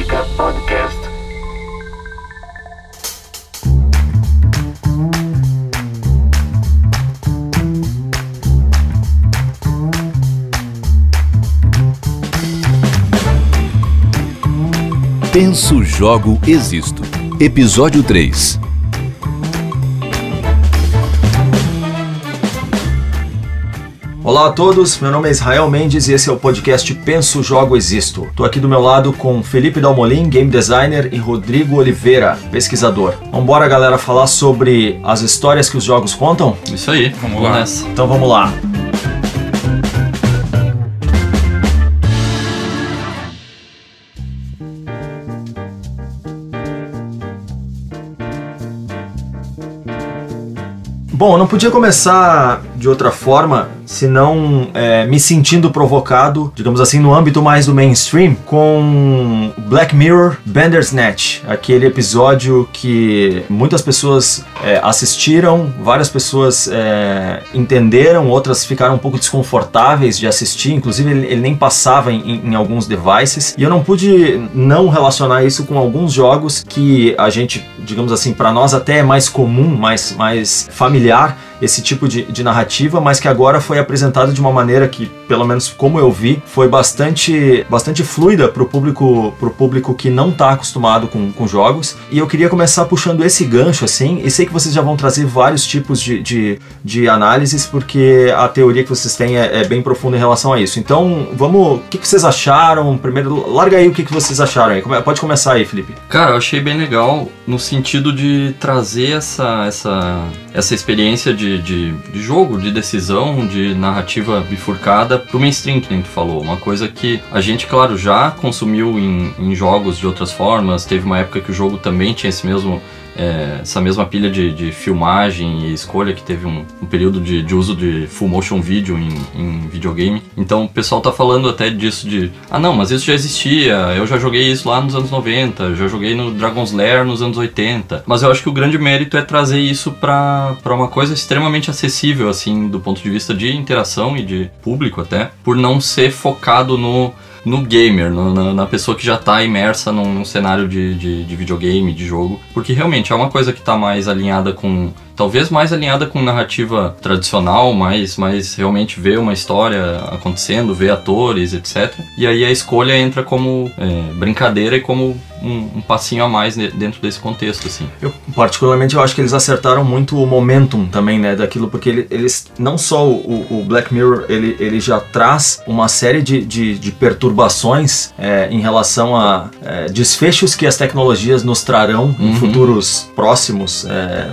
Dica Podcast. Penso, Jogo, Existo. Episódio 3. Olá a todos, meu nome é Israel Mendes e esse é o podcast Penso, Jogo, Existo. Tô aqui do meu lado com Felipe Dalmolin, game designer, e Rodrigo Oliveira, pesquisador. Vambora, galera, falar sobre as histórias que os jogos contam? Isso aí, vamos lá. Então vamos lá. Bom, eu não podia começar de outra forma, senão me sentindo provocado, digamos assim, no âmbito mais do mainstream, com Black Mirror Bandersnatch, aquele episódio que muitas pessoas assistiram, várias pessoas entenderam, outras ficaram um pouco desconfortáveis de assistir, inclusive ele nem passava em alguns devices, e eu não pude não relacionar isso com alguns jogos que a gente, digamos assim, para nós até é mais comum, mais familiar, esse tipo de narrativa, mas que agora foi apresentado de uma maneira que, pelo menos como eu vi, foi bastante fluida para o público que não está acostumado com jogos. E eu queria começar puxando esse gancho, assim, e sei que vocês já vão trazer vários tipos de análises, porque a teoria que vocês têm é bem profunda em relação a isso. Então, vamos... O que vocês acharam? Primeiro, larga aí o que vocês acharam aí. Pode começar aí, Felipe. Cara, eu achei bem legal no sentido de trazer essa experiência de jogo, de decisão, de narrativa bifurcada pro mainstream, que nem tu falou. Uma coisa que a gente, claro, já consumiu em jogos de outras formas. Teve uma época que o jogo também tinha essa mesma pilha de filmagem e escolha, que teve um período de uso de full motion video em videogame. Então o pessoal tá falando até disso não, mas isso já existia, eu já joguei isso lá nos anos 90, já joguei no Dragon's Lair nos anos 80. Mas eu acho que o grande mérito é trazer isso pra uma coisa extremamente acessível, assim, do ponto de vista de interação e de público até, por não ser focado no gamer, na pessoa que já está imersa num cenário de videogame, de jogo, porque realmente é uma coisa que está mais alinhada com... Talvez mais alinhada com narrativa tradicional, mais realmente ver uma história acontecendo, ver atores, etc. E aí a escolha entra como brincadeira e como um passinho a mais dentro desse contexto, assim. Particularmente, eu acho que eles acertaram muito o momentum também, né, daquilo, porque eles não só o Black Mirror, ele já traz uma série de perturbações em relação a desfechos que as tecnologias nos trarão em futuros próximos,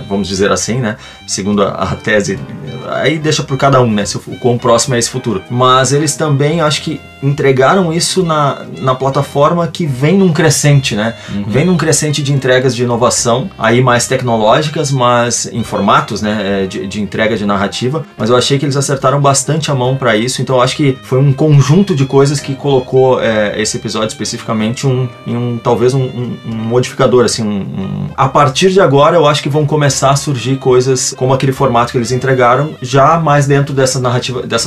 vamos dizer assim, né? Segundo a tese, aí deixa por cada um, né? Se o quão próximo é esse futuro. Mas eles também, acho que entregaram isso na plataforma que vem num crescente, né? Vem num crescente de entregas de inovação, aí mais tecnológicas, mas em formatos, né? De entrega de narrativa. Mas eu achei que eles acertaram bastante a mão para isso, então eu acho que foi um conjunto de coisas que colocou esse episódio especificamente talvez um modificador, assim, A partir de agora, eu acho que vão começar a surgir coisas como aquele formato que eles entregaram, já mais dentro dessas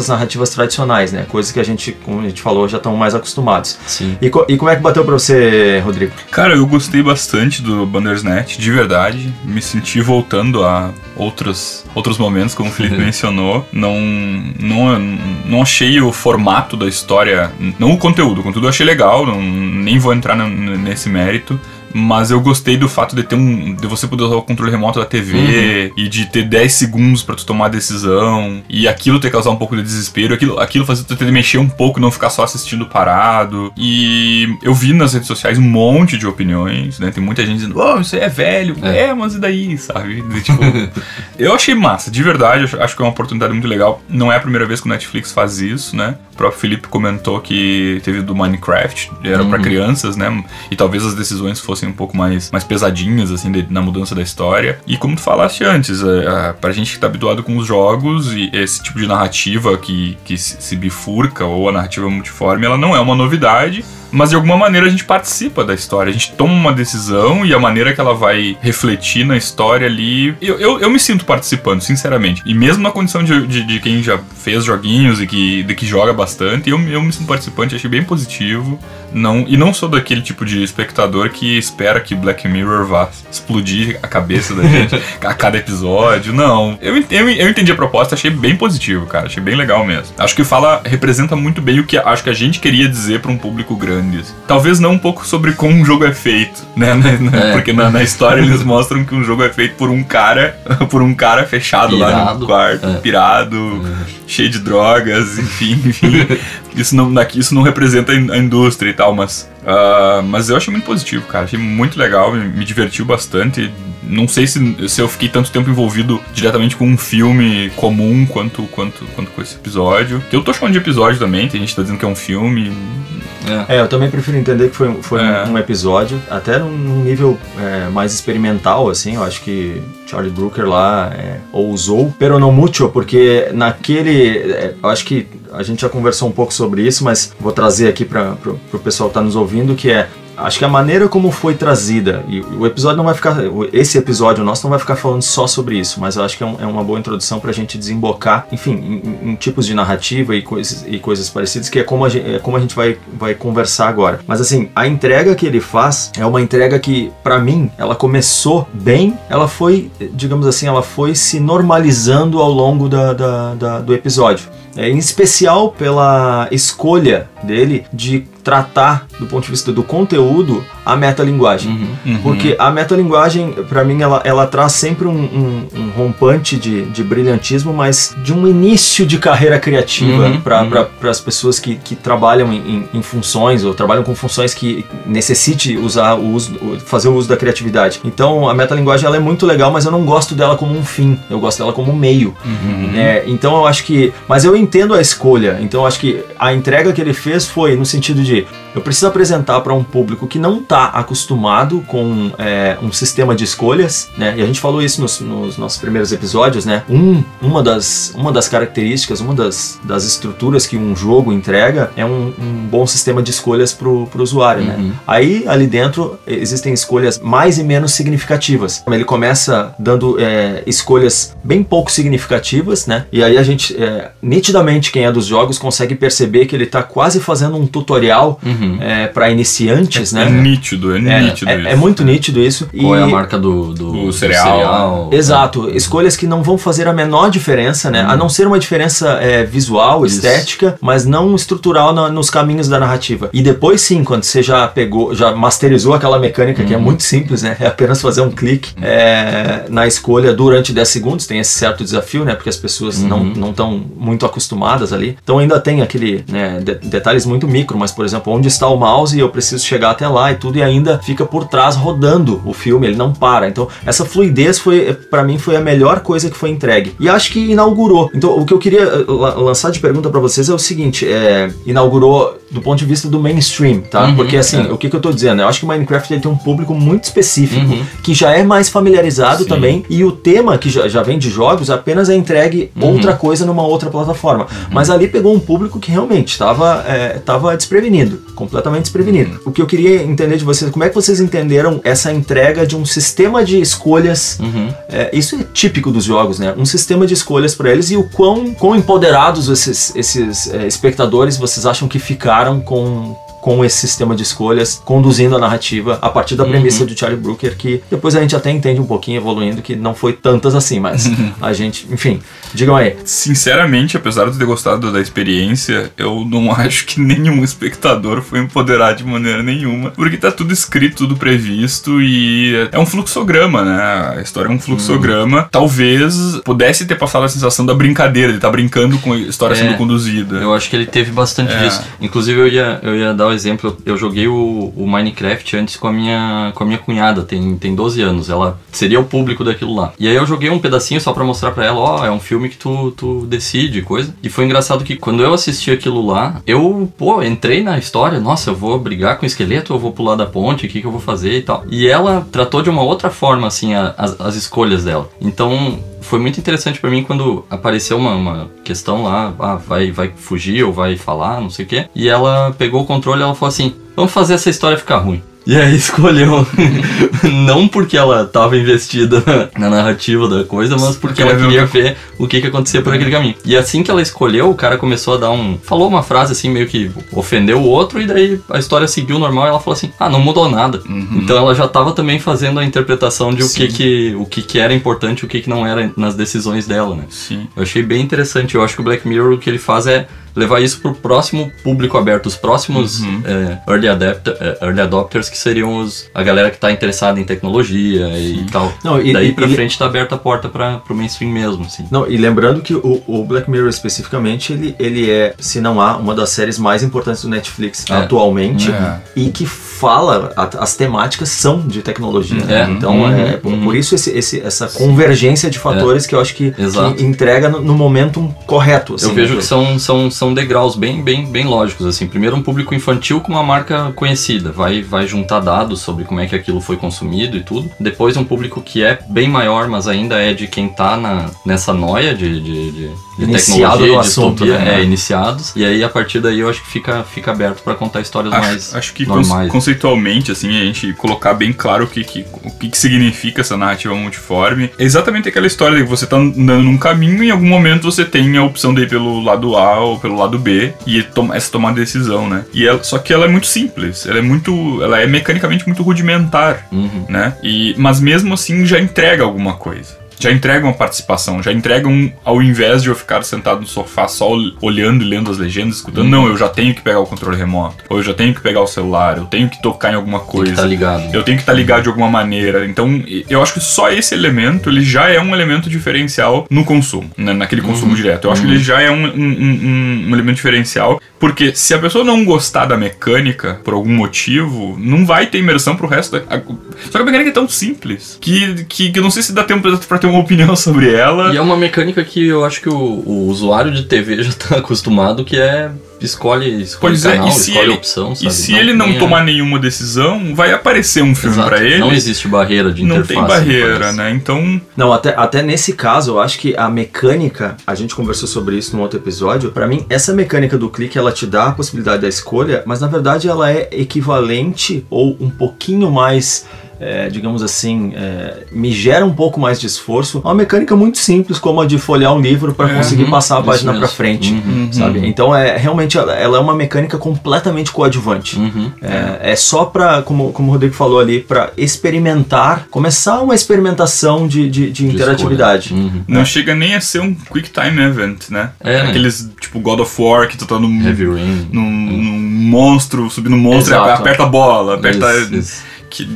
narrativas tradicionais, né? Coisas que a gente, como a gente falou, já estão mais acostumados. Sim. E como é que bateu pra você, Rodrigo? Cara, eu gostei bastante do Bandersnatch, de verdade. Me senti voltando a outros momentos, como o Felipe mencionou. Não achei o formato da história, não o conteúdo eu achei legal, nem vou entrar nesse mérito. Mas eu gostei do fato de você poder usar o controle remoto da TV e de ter 10 segundos pra tu tomar a decisão, e aquilo ter causado um pouco de desespero, aquilo fazer tu ter de mexer um pouco e não ficar só assistindo parado. E eu vi nas redes sociais um monte de opiniões, né? Tem muita gente dizendo, isso aí é velho, mas e daí, sabe? Tipo, eu achei massa, de verdade, acho que é uma oportunidade muito legal. Não é a primeira vez que o Netflix faz isso, né? O próprio Felipe comentou que teve do Minecraft, era pra crianças, né? E talvez as decisões fossem um pouco mais pesadinhas, assim, na mudança da história. E como tu falaste antes, pra gente que tá habituado com os jogos, e esse tipo de narrativa que se bifurca, ou a narrativa multiforme, ela não é uma novidade. mas de alguma maneira a gente participa da história, a gente toma uma decisão e a maneira que ela vai refletir na história ali, eu me sinto participando, sinceramente. E mesmo na condição de quem já fez joguinhos e que joga bastante, eu me sinto participante, achei bem positivo. E não sou daquele tipo de espectador que espera que Black Mirror vá explodir a cabeça da gente a cada episódio. Não, eu entendi a proposta, achei bem positivo, cara, achei bem legal mesmo. Acho que representa muito bem o que acho que a gente queria dizer pra um público grande. Talvez não um pouco sobre como um jogo é feito, né? Porque na história eles mostram que um jogo é feito por um cara fechado pirado, lá no quarto, pirado, cheio de drogas, enfim. Isso não representa a indústria e tal, mas eu achei muito positivo, cara. Achei muito legal, me divertiu bastante. Não sei se eu fiquei tanto tempo envolvido diretamente com um filme comum quanto com esse episódio. Que eu tô chamando de episódio também, tem gente que tá dizendo que é um filme. Eu também prefiro entender que foi um episódio, até num nível mais experimental, assim. Eu acho que Charlie Brooker lá ousou, pero no mucho, porque eu acho que a gente já conversou um pouco sobre isso, mas vou trazer aqui para o pessoal que tá nos ouvindo, que acho que a maneira como foi trazida, e o episódio não vai ficar, esse episódio nosso não vai ficar falando só sobre isso, mas eu acho que é uma boa introdução pra gente desembocar, enfim, em tipos de narrativa e coisas parecidas, que é como a gente vai conversar agora. Mas assim, a entrega que ele faz é uma entrega que, pra mim, ela começou bem, ela foi, digamos assim, ela foi se normalizando ao longo do episódio. Em especial pela escolha dele de tratar, do ponto de vista do conteúdo, a metalinguagem. Porque a metalinguagem, pra mim, ela traz sempre um rompante de brilhantismo, mas de um início de carreira criativa para as pessoas que trabalham em funções, ou trabalham com funções que necessite fazer o uso da criatividade. Então, a metalinguagem ela é muito legal, mas eu não gosto dela como um fim, eu gosto dela como um meio. Então, eu acho que... Mas eu entendo a escolha, então eu acho que a entrega que ele fez foi no sentido de eu preciso apresentar para um público que não está acostumado com um sistema de escolhas, né? E a gente falou isso nos nossos primeiros episódios, né? Uma das características, uma das estruturas que um jogo entrega é um bom sistema de escolhas para o usuário, né? Aí, ali dentro, existem escolhas mais e menos significativas. Ele começa dando escolhas bem pouco significativas, né? E aí a gente, nitidamente, quem é dos jogos consegue perceber que ele está quase fazendo um tutorial para iniciantes, né? É nítido isso. É muito nítido isso. Qual é a marca do cereal? Exato. Escolhas que não vão fazer a menor diferença, né? A não ser uma diferença visual, estética, mas não estrutural nos caminhos da narrativa. E depois sim, quando você já masterizou aquela mecânica que é muito simples, né? É apenas fazer um clique na escolha durante 10 segundos. Tem esse certo desafio, né? Porque as pessoas não estão muito acostumadas ali. Então ainda tem aquele, né, detalhes muito micro, mas por exemplo, onde está o mouse e eu preciso chegar até lá e tudo, e ainda fica por trás rodando o filme, ele não para. Então essa fluidez pra mim foi a melhor coisa que foi entregue. E acho que inaugurou. Então o que eu queria lançar de pergunta pra vocês é o seguinte, inaugurou do ponto de vista do mainstream, tá? Porque assim, o que eu tô dizendo? Eu acho que o Minecraft ele tem um público muito específico, que já é mais familiarizado também, e o tema que já vem de jogos apenas é entregue outra coisa numa outra plataforma. Mas ali pegou um público que realmente estava desprevenido, completamente desprevenido. O que eu queria entender de vocês, como é que vocês entenderam essa entrega de um sistema de escolhas? Isso é típico dos jogos, né? Um sistema de escolhas para eles, e o quão empoderados esses espectadores vocês acham que ficaram com esse sistema de escolhas, conduzindo a narrativa a partir da premissa do Charlie Brooker, que depois a gente até entende um pouquinho, evoluindo, que não foi tantas assim, mas a gente, enfim, digam aí. Sinceramente, apesar de ter gostado da experiência, eu não acho que nenhum espectador foi empoderado de maneira nenhuma, porque tá tudo escrito, tudo previsto, e é um fluxograma, né? A história é um fluxograma. Talvez pudesse ter passado a sensação da brincadeira, de estar brincando com a história sendo conduzida. Eu acho que ele teve bastante disso. Inclusive, eu ia dar exemplo, eu joguei o Minecraft antes com a minha cunhada, tem 12 anos, ela seria o público daquilo lá. E aí eu joguei um pedacinho só pra mostrar pra ela, é um filme que tu decide, coisa. E foi engraçado que quando eu assisti aquilo lá, eu, entrei na história, nossa, eu vou brigar com o esqueleto, eu vou pular da ponte, o que eu vou fazer e tal. E ela tratou de uma outra forma, assim, as escolhas dela. Então, foi muito interessante pra mim quando apareceu uma questão lá, vai fugir ou vai falar, não sei o quê. E ela pegou o controle e ela falou assim, vamos fazer essa história ficar ruim. E aí escolheu, não porque ela estava investida na narrativa da coisa, mas porque ela queria ver o que acontecia por aquele caminho. E assim que ela escolheu, o cara começou a dar falou uma frase assim, meio que ofendeu o outro, e daí a história seguiu normal e ela falou assim, não mudou nada. Então ela já estava também fazendo a interpretação de o que era importante e o que não era nas decisões dela, né? Sim. Eu achei bem interessante, eu acho que o Black Mirror, o que ele faz é levar isso pro próximo público aberto, os próximos early adopters, que seriam a galera que tá interessada em tecnologia e tal. Daí pra frente tá aberta a porta pro mainstream mesmo, assim. Não, e lembrando que o Black Mirror especificamente, ele é, se não há, uma das séries mais importantes do Netflix atualmente, e que fala, as temáticas são de tecnologia. Então, por isso essa convergência de fatores que eu acho que entrega no momento correto. Assim, eu vejo que são degraus bem lógicos, assim. Primeiro, um público infantil com uma marca conhecida, vai juntar dados sobre como é que aquilo foi consumido e tudo. Depois, um público que é bem maior, mas ainda é de quem tá nessa noia de tecnologia, de distopia, né? Iniciados. E aí, a partir daí, eu acho que fica aberto para contar histórias mais acho que normais. Conceitualmente, assim, a gente colocar bem claro o que significa essa narrativa multiforme. É exatamente aquela história de que você tá andando num caminho e em algum momento você tem a opção de ir pelo lado A ou pelo lado B e tomar decisão, né? Só que ela é muito simples, ela é mecanicamente muito rudimentar, né? Mas mesmo assim já entrega alguma coisa. Já entregam a participação, já entregam, ao invés de eu ficar sentado no sofá só olhando e lendo as legendas, escutando, não, eu já tenho que pegar o controle remoto, ou eu já tenho que pegar o celular, eu tenho que tocar em alguma coisa. Tem que estar ligado. Eu tenho que estar ligado de alguma maneira. Então, eu acho que só esse elemento, ele já é um elemento diferencial no consumo, né, naquele consumo direto. Eu acho que ele já é um elemento diferencial, porque se a pessoa não gostar da mecânica, por algum motivo, não vai ter imersão pro resto Só que a mecânica é tão simples, que eu não sei se dá tempo pra ter uma opinião sobre ela. E é uma mecânica que eu acho que o usuário de TV já tá acostumado, que é escolhe canal, escolhe opção, sabe? E se ele não tomar nenhuma decisão, vai aparecer um filme pra ele. Não existe barreira de interface. Não tem barreira, né? Então... Não, até nesse caso, eu acho que a mecânica, a gente conversou sobre isso num outro episódio, pra mim, essa mecânica do clique, ela te dá a possibilidade da escolha, mas na verdade ela é equivalente ou um pouquinho mais... digamos assim, me gera um pouco mais de esforço. É uma mecânica muito simples, como a de folhear um livro para conseguir passar a página para frente, sabe? Então, realmente, ela é uma mecânica completamente coadjuvante. É só para, como o Rodrigo falou ali, para experimentar, começar uma experimentação de interatividade. Não chega nem a ser um Quick Time Event, né? Aqueles, tipo, God of War, que tu tá num monstro, subindo um monstro, aperta a bola, aperta... Isso. Que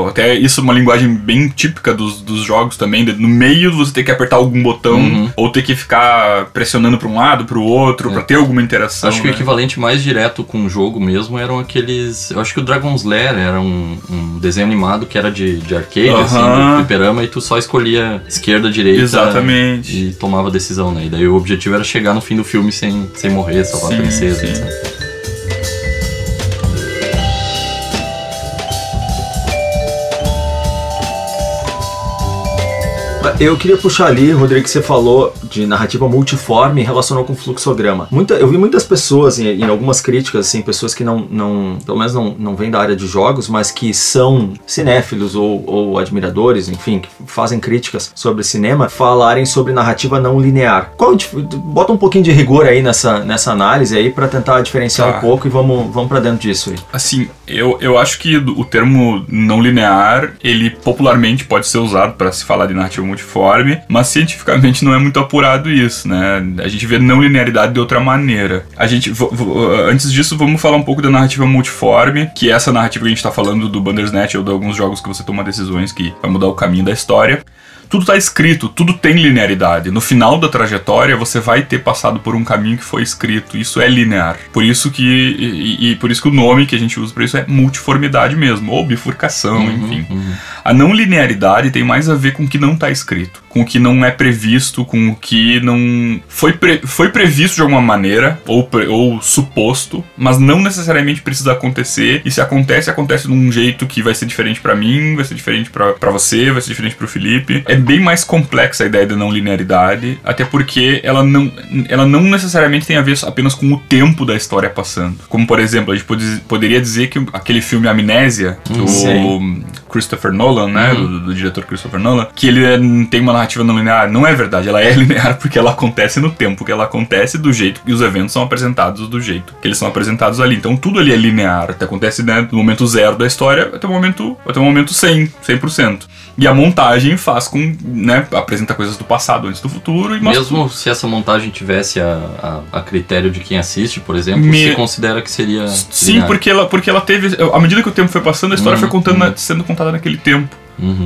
até isso é uma linguagem bem típica dos jogos também. No meio você ter que apertar algum botão ou ter que ficar pressionando para um lado, para o outro, para ter alguma interação. Acho que o equivalente mais direto com o jogo mesmo eram aqueles... Eu acho que o Dragon's Lair era um desenho animado que era de arcade, assim, do fliperama, e tu só escolhia esquerda, direita. Exatamente. E tomava decisão, né? E daí o objetivo era chegar no fim do filme sem morrer, salvar a princesa, etc. Eu queria puxar ali, Rodrigo, que você falou de narrativa multiforme e relacionou com fluxograma. Eu vi muitas pessoas, em algumas críticas, assim, pessoas que pelo menos não vêm da área de jogos, mas que são cinéfilos ou admiradores, enfim, que fazem críticas sobre cinema, falarem sobre narrativa não linear. Bota um pouquinho de rigor aí nessa análise aí pra tentar diferenciar um pouco e vamos pra dentro disso aí. Assim, eu acho que o termo não linear, ele popularmente pode ser usado para se falar de narrativa multiforme, mas cientificamente não é muito apurado isso, né? A gente vê não linearidade de outra maneira. Antes disso, vamos falar um pouco da narrativa multiforme, que é essa narrativa que a gente tá falando do Bandersnatch ou de alguns jogos que você toma decisões que vai mudar o caminho da história. Tudo tá escrito, tudo tem linearidade. No final da trajetória, você vai ter passado por um caminho que foi escrito. Isso é linear. Por isso que o nome que a gente usa para isso é multiformidade mesmo, ou bifurcação, enfim. A não linearidade tem mais a ver com o que não tá escrito. com o que não é previsto, com o que não foi previsto de alguma maneira, ou suposto, mas não necessariamente precisa acontecer, e se acontece, acontece de um jeito que vai ser diferente pra mim, vai ser diferente pra você, vai ser diferente pro Felipe. É bem mais complexa a ideia da não linearidade, até porque ela não necessariamente tem a ver apenas com o tempo da história passando. Como, por exemplo, a gente poderia dizer que aquele filme Amnésia, do Christopher Nolan, né, do diretor Christopher Nolan, que ele tem uma narrativa não linear. Não é verdade, ela é linear porque ela acontece no tempo que ela acontece, do jeito que os eventos são apresentados, do jeito que eles são apresentados ali. Então tudo ali é linear, até acontece, né, do momento zero da história até o momento 100%. E a montagem faz com, né, apresenta coisas do passado antes do futuro. E mesmo se essa montagem tivesse a critério de quem assiste, por exemplo, você considera que seria Sim, linear. porque ela teve, à medida que o tempo foi passando, a história foi sendo contada naquele tempo.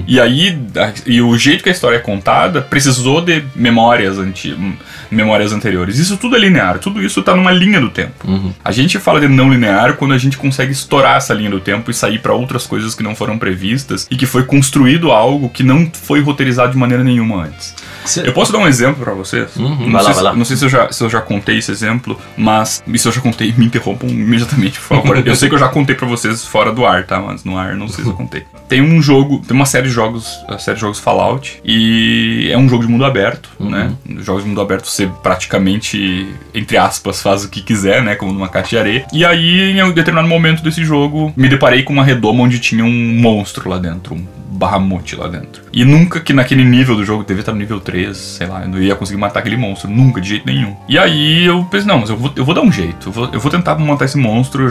E aí, o jeito que a história é contada precisou de memórias anteriores. Isso tudo é linear, tudo isso tá numa linha do tempo. A gente fala de não linear quando a gente consegue estourar essa linha do tempo e sair pra outras coisas que não foram previstas e que foi construído algo que não foi roteirizado de maneira nenhuma antes. Eu posso dar um exemplo pra vocês? Vai lá. Não sei se eu já contei esse exemplo, mas se eu já contei, me interrompam imediatamente, por favor. Eu sei que eu já contei pra vocês fora do ar, tá? Mas no ar não sei se eu contei. Tem uma série de jogos, Fallout, e é um jogo de mundo aberto, né? Jogos de mundo aberto você praticamente, entre aspas, faz o que quiser, né? Como numa caixa de areia. E aí, em um determinado momento desse jogo, me deparei com uma redoma onde tinha um monstro lá dentro, um Bahamut lá dentro. E nunca que naquele nível do jogo, devia estar no nível 3, sei lá, eu não ia conseguir matar aquele monstro, nunca, de jeito nenhum. E aí eu pensei, não, mas eu vou dar um jeito, eu vou tentar matar esse monstro. Eu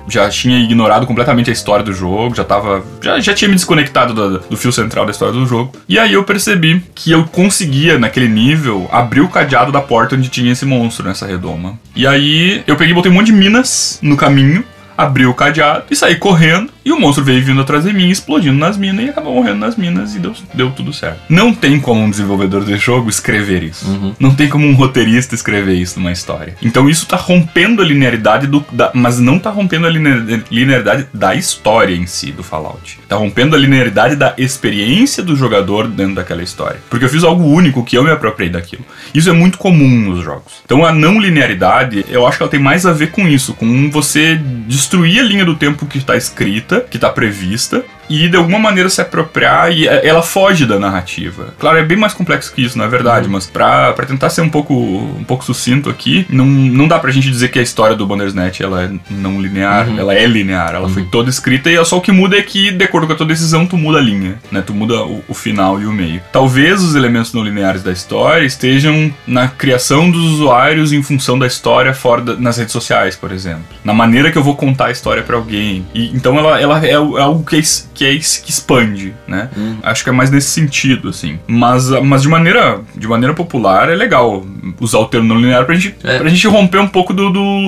já tinha ignorado completamente a história do jogo, já tinha me desconectado do fio central da história do jogo. E aí eu percebi que eu conseguia, naquele nível, abrir o cadeado da porta onde tinha esse monstro, nessa redoma. E aí eu peguei e botei um monte de minas no caminho, abri o cadeado e saí correndo. E o monstro veio vindo atrás de mim, explodindo nas minas, e acabou morrendo nas minas, e deu tudo certo. Não tem como um desenvolvedor de jogo escrever isso. Não tem como um roteirista escrever isso numa história. Então isso tá rompendo a linearidade mas não tá rompendo a linearidade da história em si, do Fallout. Tá rompendo a linearidade da experiência do jogador dentro daquela história. Porque eu fiz algo único, que eu me apropriei daquilo. Isso é muito comum nos jogos. Então a não linearidade, eu acho que ela tem mais a ver com isso, com você destruir a linha do tempo que tá escrita, que tá prevista, e de alguma maneira se apropriar, e ela foge da narrativa. Claro, é bem mais complexo que isso, na verdade, mas pra tentar ser um pouco sucinto aqui, não dá pra gente dizer que a história do Bandersnatch ela é não linear, ela é linear, ela foi toda escrita, e só o que muda é que, de acordo com a tua decisão, tu muda a linha, né? Tu muda o final e o meio. Talvez os elementos não lineares da história estejam na criação dos usuários em função da história nas redes sociais, por exemplo. Na maneira que eu vou contar a história pra alguém. E, então ela é algo que expande, né? Acho que é mais nesse sentido, assim. Mas de maneira popular é legal usar o termo não linear pra gente romper um pouco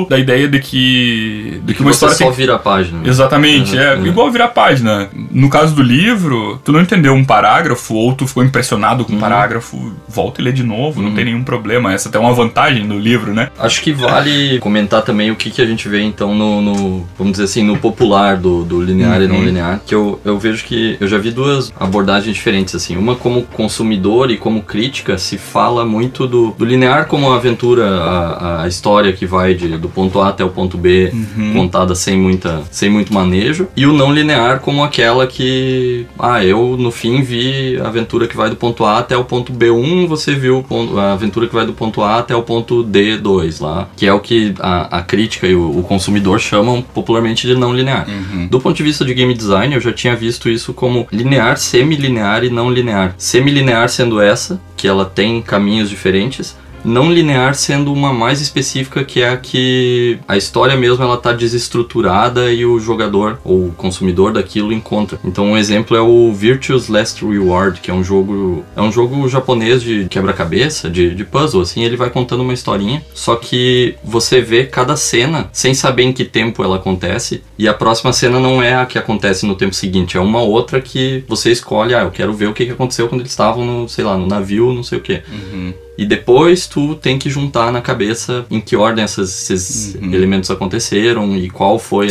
da ideia de que uma história só vira a página. Exatamente, igual virar a página. No caso do livro, tu não entendeu um parágrafo ou tu ficou impressionado com um parágrafo, volta e lê de novo, não tem nenhum problema. Essa até é uma vantagem no livro, né? Acho que vale comentar também o que a gente vê então no vamos dizer assim, no popular do linear e não linear, que eu vejo que eu já vi duas abordagens diferentes, assim. Uma como consumidor e como crítica se fala muito do linear como a aventura, a história que vai do ponto A até o ponto B, contada sem muito manejo, e o não linear como aquela que, eu no fim vi a aventura que vai do ponto A até o ponto B1, você viu a aventura que vai do ponto A até o ponto D2 lá, que é o que a crítica e o consumidor chamam popularmente de não linear. Do ponto de vista de game design, eu já tinha visto isso como linear, semi-linear e não linear. Semi-linear sendo essa, que ela tem caminhos diferentes, não linear sendo uma mais específica, que é a que a história mesmo ela tá desestruturada e o jogador ou o consumidor daquilo encontra. Então um exemplo é o Virtue's Last Reward, que é um jogo japonês de quebra-cabeça, de puzzle, assim. Ele vai contando uma historinha, só que você vê cada cena sem saber em que tempo ela acontece, e a próxima cena não é a que acontece no tempo seguinte, é uma outra que você escolhe, eu quero ver o que aconteceu quando eles estavam no navio, não sei o que. e depois tu tem que juntar na cabeça em que ordem esses elementos aconteceram e qual foi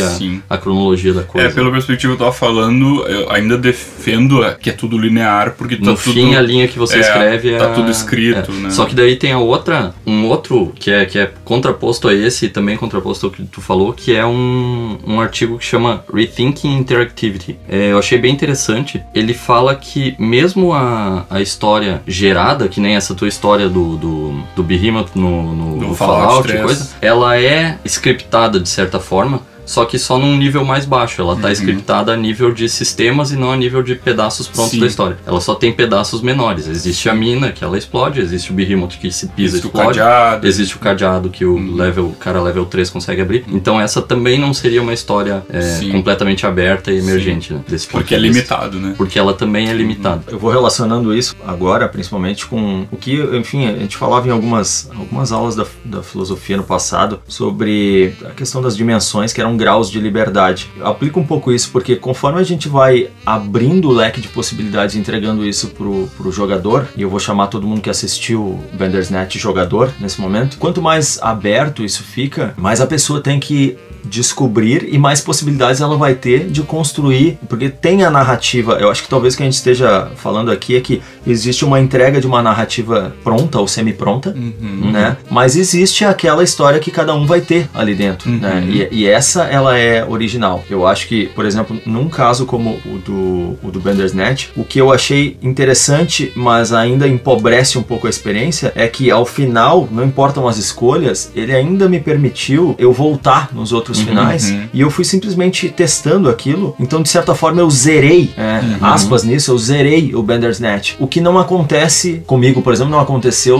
a cronologia da coisa. Pela perspectiva que eu tava falando, eu ainda defendo que é tudo linear, porque no fim a linha que você escreve tá tudo escrito, né? Só que daí tem um outro que é contraposto a esse e também contraposto ao que tu falou, que é um artigo que chama Rethinking Interactivity. Eu achei bem interessante. Ele fala que mesmo a história gerada, que nem essa tua história do Behemoth no Fallout e coisa, ela é scriptada de certa forma, só que só num nível mais baixo. Ela tá scriptada a nível de sistemas e não a nível de pedaços prontos da história. Ela só tem pedaços menores. Existe a mina, que ela explode, existe o Behemoth que se pisa e explode, existe o cadeado que o cara level 3 consegue abrir. Então essa também não seria uma história completamente aberta e emergente, né? Porque é limitado, né? Porque ela também é limitada. Eu vou relacionando isso agora, principalmente com o que, enfim, a gente falava em algumas aulas da filosofia no passado sobre a questão das dimensões, que eram graus de liberdade. Eu aplico um pouco isso porque conforme a gente vai abrindo o leque de possibilidades e entregando isso pro jogador, e eu vou chamar todo mundo que assistiu Bandersnatch jogador nesse momento, quanto mais aberto isso fica, mais a pessoa tem que descobrir e mais possibilidades ela vai ter de construir, porque tem a narrativa. Eu acho que talvez o que a gente esteja falando aqui é que existe uma entrega de uma narrativa pronta ou semi-pronta, né? Mas existe aquela história que cada um vai ter ali dentro, né? E essa, ela é original. Eu acho que, por exemplo, num caso como o do Bandersnatch, o que eu achei interessante, mas ainda empobrece um pouco a experiência, é que ao final, não importam as escolhas, ele ainda me permitiu eu voltar nos outros finais, e eu fui simplesmente testando aquilo. Então, de certa forma, eu zerei, aspas nisso, eu zerei o Bandersnatch. O que não acontece comigo, por exemplo, não aconteceu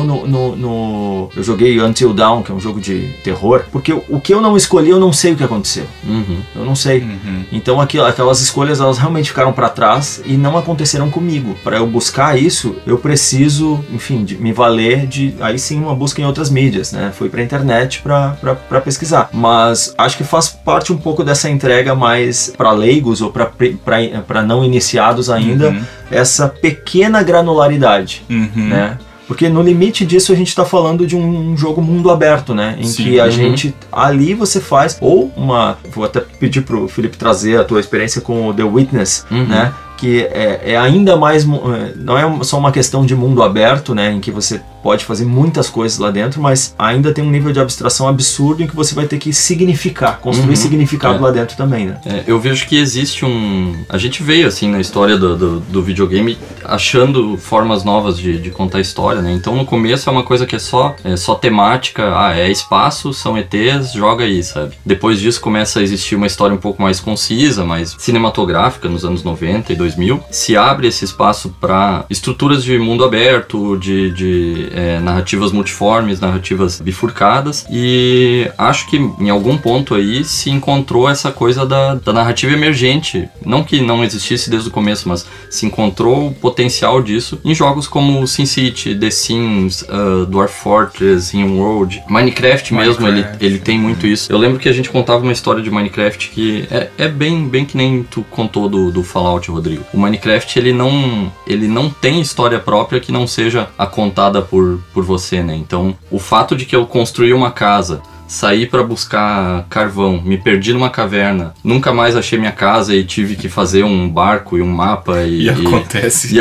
eu joguei Until Dawn, que é um jogo de terror, porque o que eu não escolhi, eu não sei o que aconteceu. Eu não sei. Então, aquelas escolhas, elas realmente ficaram pra trás e não aconteceram comigo. Para eu buscar isso, eu preciso, enfim, me valer de, aí sim, uma busca em outras mídias, né? Fui pra internet pra pesquisar. Mas acho que faz parte um pouco dessa entrega mais para leigos ou para não iniciados ainda, essa pequena granularidade, né? Porque no limite disso a gente tá falando de um jogo mundo aberto, né? Em que a gente, ali você faz, ou vou até pedir pro Felipe trazer a tua experiência com o The Witness, né? Que é ainda mais, não é só uma questão de mundo aberto, né, em que você pode fazer muitas coisas lá dentro, mas ainda tem um nível de abstração absurdo em que você vai ter que significar, construir significado lá dentro também, né? Eu vejo que existe a gente veio assim na história do videogame achando formas novas de contar história, né? Então no começo é uma coisa que é só temática, é espaço, são ETs, joga aí, sabe? Depois disso começa a existir uma história um pouco mais concisa, mais cinematográfica nos anos 90 e 2000, se abre esse espaço para estruturas de mundo aberto, de narrativas multiformes, narrativas bifurcadas, e acho que em algum ponto aí se encontrou essa coisa da narrativa emergente, não que não existisse desde o começo, mas se encontrou o potencial disso em jogos como SimCity, The Sims, Dwarf Fortress, RimWorld, Minecraft mesmo, ele tem muito isso. Eu lembro que a gente contava uma história de Minecraft que é bem que nem tu contou do Fallout, Rodrigo. O Minecraft, ele não tem história própria que não seja a contada por você, né? Então, o fato de que eu construí uma casa, saí para buscar carvão, me perdi numa caverna, nunca mais achei minha casa e tive que fazer um barco e um mapa e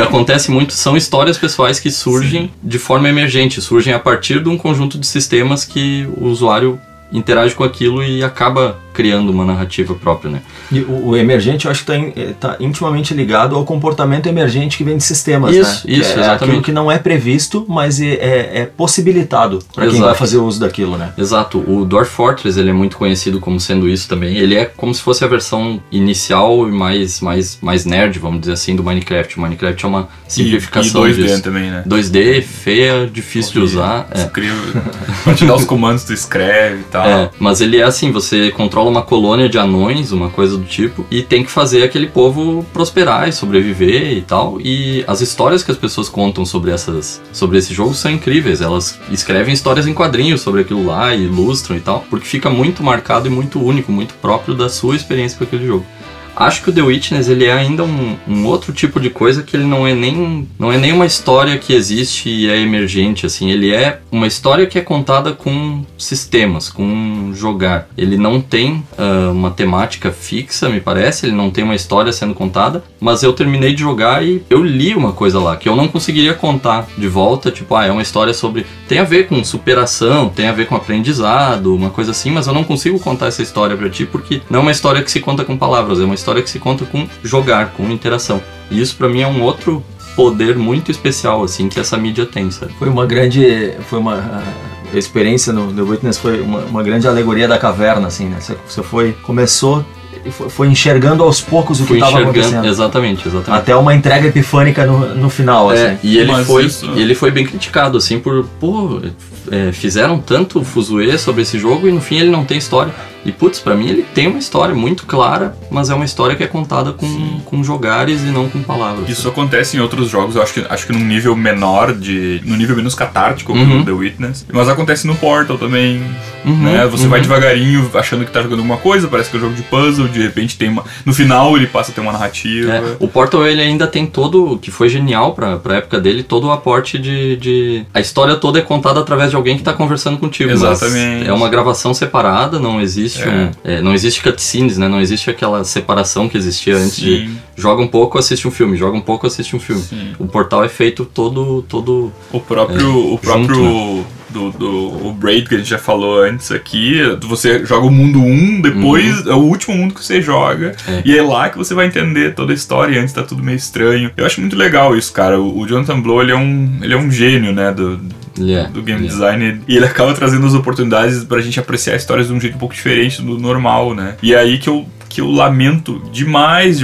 acontece muito, são histórias pessoais que surgem de forma emergente, surgem a partir de um conjunto de sistemas que o usuário interage com aquilo e acaba criando uma narrativa própria, né? E o emergente, eu acho que tá intimamente ligado ao comportamento emergente que vem de sistemas, né? Isso, exatamente. Aquilo que não é previsto, mas é possibilitado para quem vai fazer uso daquilo, né? Exato. O Dwarf Fortress, ele é muito conhecido como sendo isso também. Ele é como se fosse a versão inicial e mais nerd, vamos dizer assim, do Minecraft. O Minecraft é uma simplificação e 2D disso. também, né? 2D, feia, difícil de usar. Incrível. Pra te dar os comandos, tu escreve e tal. Mas ele é assim, você controla uma colônia de anões, uma coisa do tipo, e tem que fazer aquele povo prosperar e sobreviver e tal. E as histórias que as pessoas contam sobre esse jogo são incríveis. Elas escrevem histórias em quadrinhos sobre aquilo lá e ilustram e tal, porque fica muito marcado e muito único, muito próprio da sua experiência com aquele jogo. acho que o The Witness, ele é ainda um outro tipo de coisa que ele não é nem uma história que existe e é emergente, assim. Ele é uma história que é contada com sistemas, com jogar. Ele não tem uma temática fixa, me parece, ele não tem uma história sendo contada, mas eu terminei de jogar e eu li uma coisa lá que eu não conseguiria contar de volta, tipo, é uma história sobre... Tem a ver com superação, tem a ver com aprendizado, uma coisa assim, mas eu não consigo contar essa história pra ti, porque não é uma história que se conta com palavras, é uma história que se conta com jogar, com interação. E isso pra mim é um outro poder muito especial, assim, que essa mídia tem, sabe? Foi uma experiência no The Witness, foi uma grande alegoria da caverna, assim, né? Você começou e foi enxergando aos poucos o que estava acontecendo. Exatamente. Até uma entrega epifânica no final, assim. E ele foi bem criticado, assim, fizeram tanto fuzuê sobre esse jogo e no fim ele não tem história. E putz, pra mim ele tem uma história muito clara, mas é uma história que é contada com jogares e não com palavras. Isso acontece em outros jogos, eu acho que num nível menor, num nível menos catártico, como no The Witness. Mas acontece no Portal também, né? Você vai devagarinho achando que tá jogando alguma coisa, parece que é um jogo de puzzle, de repente tem uma... No final ele passa a ter uma narrativa. O Portal ele ainda tem todo, que foi genial pra época dele, todo o aporte de... A história toda é contada através de alguém que tá conversando contigo. Exatamente. É uma gravação separada, não existe não existe cutscenes, né? Não existe aquela separação que existia antes de joga um pouco, assiste um filme, joga um pouco, assiste um filme. Sim. O Portal é feito todo o próprio né? O Braid que a gente já falou antes aqui, você joga o mundo 1, depois é o último mundo que você joga, e é lá que você vai entender toda a história, e antes tá tudo meio estranho. Eu acho muito legal isso, cara. O Jonathan Blow, ele é um gênio, né, do game design, e ele acaba trazendo as oportunidades pra gente apreciar histórias de um jeito um pouco diferente do normal, né. E é aí que eu lamento demais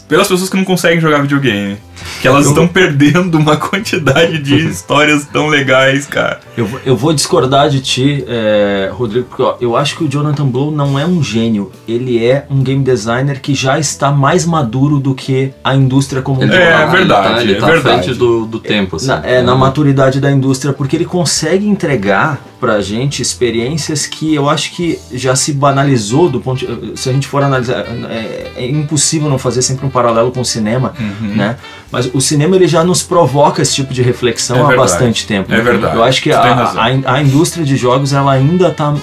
pelas pessoas que não conseguem jogar videogame. Que elas estão perdendo uma quantidade de histórias tão legais, cara. Eu vou discordar de ti, Rodrigo, porque eu acho que o Jonathan Blow não é um gênio. Ele é um game designer que já está mais maduro do que a indústria como um todo. É verdade. Ele tá à frente do tempo. Assim. Na maturidade da indústria, porque ele consegue entregar pra gente experiências que eu acho que já se banalizou do ponto de, se a gente for analisar, é impossível não fazer sempre um paralelo com o cinema, né? Mas o cinema ele já nos provoca esse tipo de reflexão há bastante tempo. É verdade. Eu acho que a indústria de jogos ela ainda tá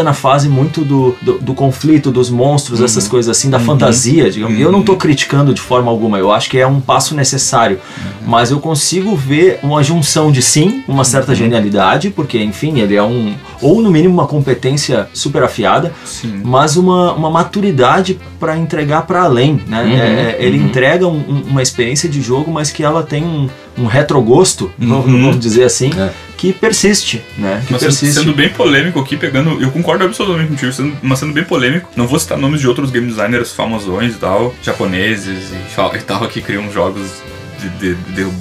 na fase muito do conflito, dos monstros, essas coisas assim, da fantasia, digamos. Eu não tô criticando de forma alguma, eu acho que é um passo necessário. Mas eu consigo ver uma junção de uma certa genialidade, porque enfim, ele é ou no mínimo uma competência super afiada, mas uma maturidade para entregar para além, né? Ele entrega uma experiência de jogo, mas que ela tem um retrogosto, vamos dizer assim, que persiste, né? Sendo bem polêmico aqui, eu concordo absolutamente contigo, mas sendo bem polêmico, não vou citar nomes de outros game designers famosões e tal, japoneses e tal, que criam jogos de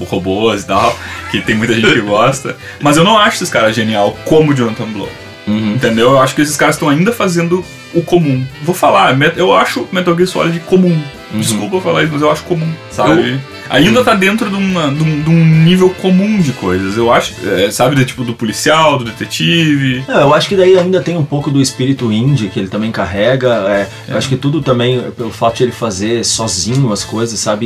robôs e tal, que tem muita gente que gosta, mas eu não acho esses caras genial como o Jonathan Blow. Entendeu? Eu acho que esses caras estão ainda fazendo o comum. Vou falar, eu acho Metal Gear Solid comum. Desculpa falar isso, mas eu acho comum, sabe? Ainda tá dentro de um nível comum de coisas. Eu acho, sabe, tipo do policial, do detetive. Eu acho que daí ainda tem um pouco do espírito indie que ele também carrega. Eu acho que tudo também, pelo fato de ele fazer sozinho as coisas, sabe?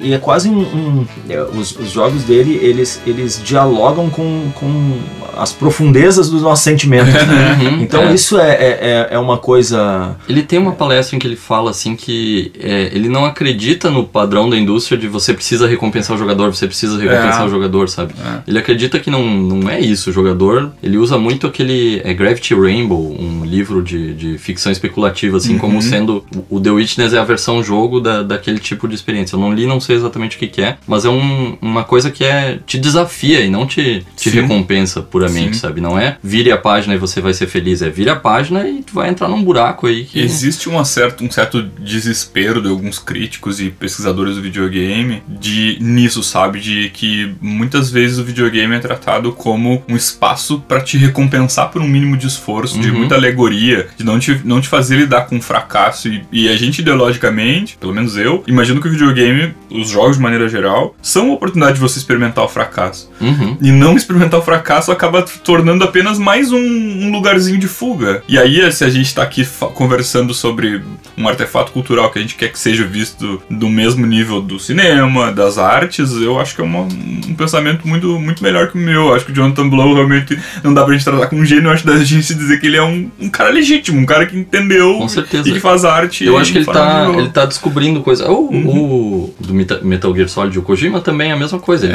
E é quase os jogos dele, eles dialogam com as profundezas dos nossos sentimentos. Né? Então isso é uma coisa... Ele tem uma palestra em que ele fala assim que ele não acredita no padrão da indústria de você precisa recompensar o jogador, você precisa recompensar o jogador, sabe? Ele acredita que não é isso. O jogador, ele usa muito aquele Gravity Rainbow, um livro de ficção especulativa, assim, como sendo... O The Witness é a versão jogo daquele tipo de experiência. Eu não li, não sei exatamente o que é, mas é uma coisa que te desafia e não te recompensa puramente, sabe? Não é vire a página e você vai ser feliz, é vire a página e tu vai entrar num buraco aí que... Existe um certo desespero de alguns críticos e pesquisadores do videogame nisso, sabe? De que muitas vezes o videogame é tratado como um espaço pra te recompensar por um mínimo de esforço, de muita alegoria, de não te fazer lidar com fracasso. E a gente, ideologicamente, pelo menos eu, imagino que o videogame, os jogos de maneira geral, são uma oportunidade de você experimentar o fracasso. E não experimentar o fracasso acaba tornando apenas mais um lugarzinho de fuga. E aí, se a gente tá aqui conversando sobre um artefato cultural que a gente quer que seja visto do mesmo nível do cinema, das artes, eu acho que é um pensamento muito, muito melhor que o meu. Eu acho que o Jonathan Blow realmente não dá pra gente tratar como um gênio. Eu acho que dá a gente dizer que ele é um cara legítimo, um cara que entendeu. Com certeza. E que faz arte. Eu acho que ele tá descobrindo coisa. O do Metal Gear Solid, o Kojima também é a mesma coisa.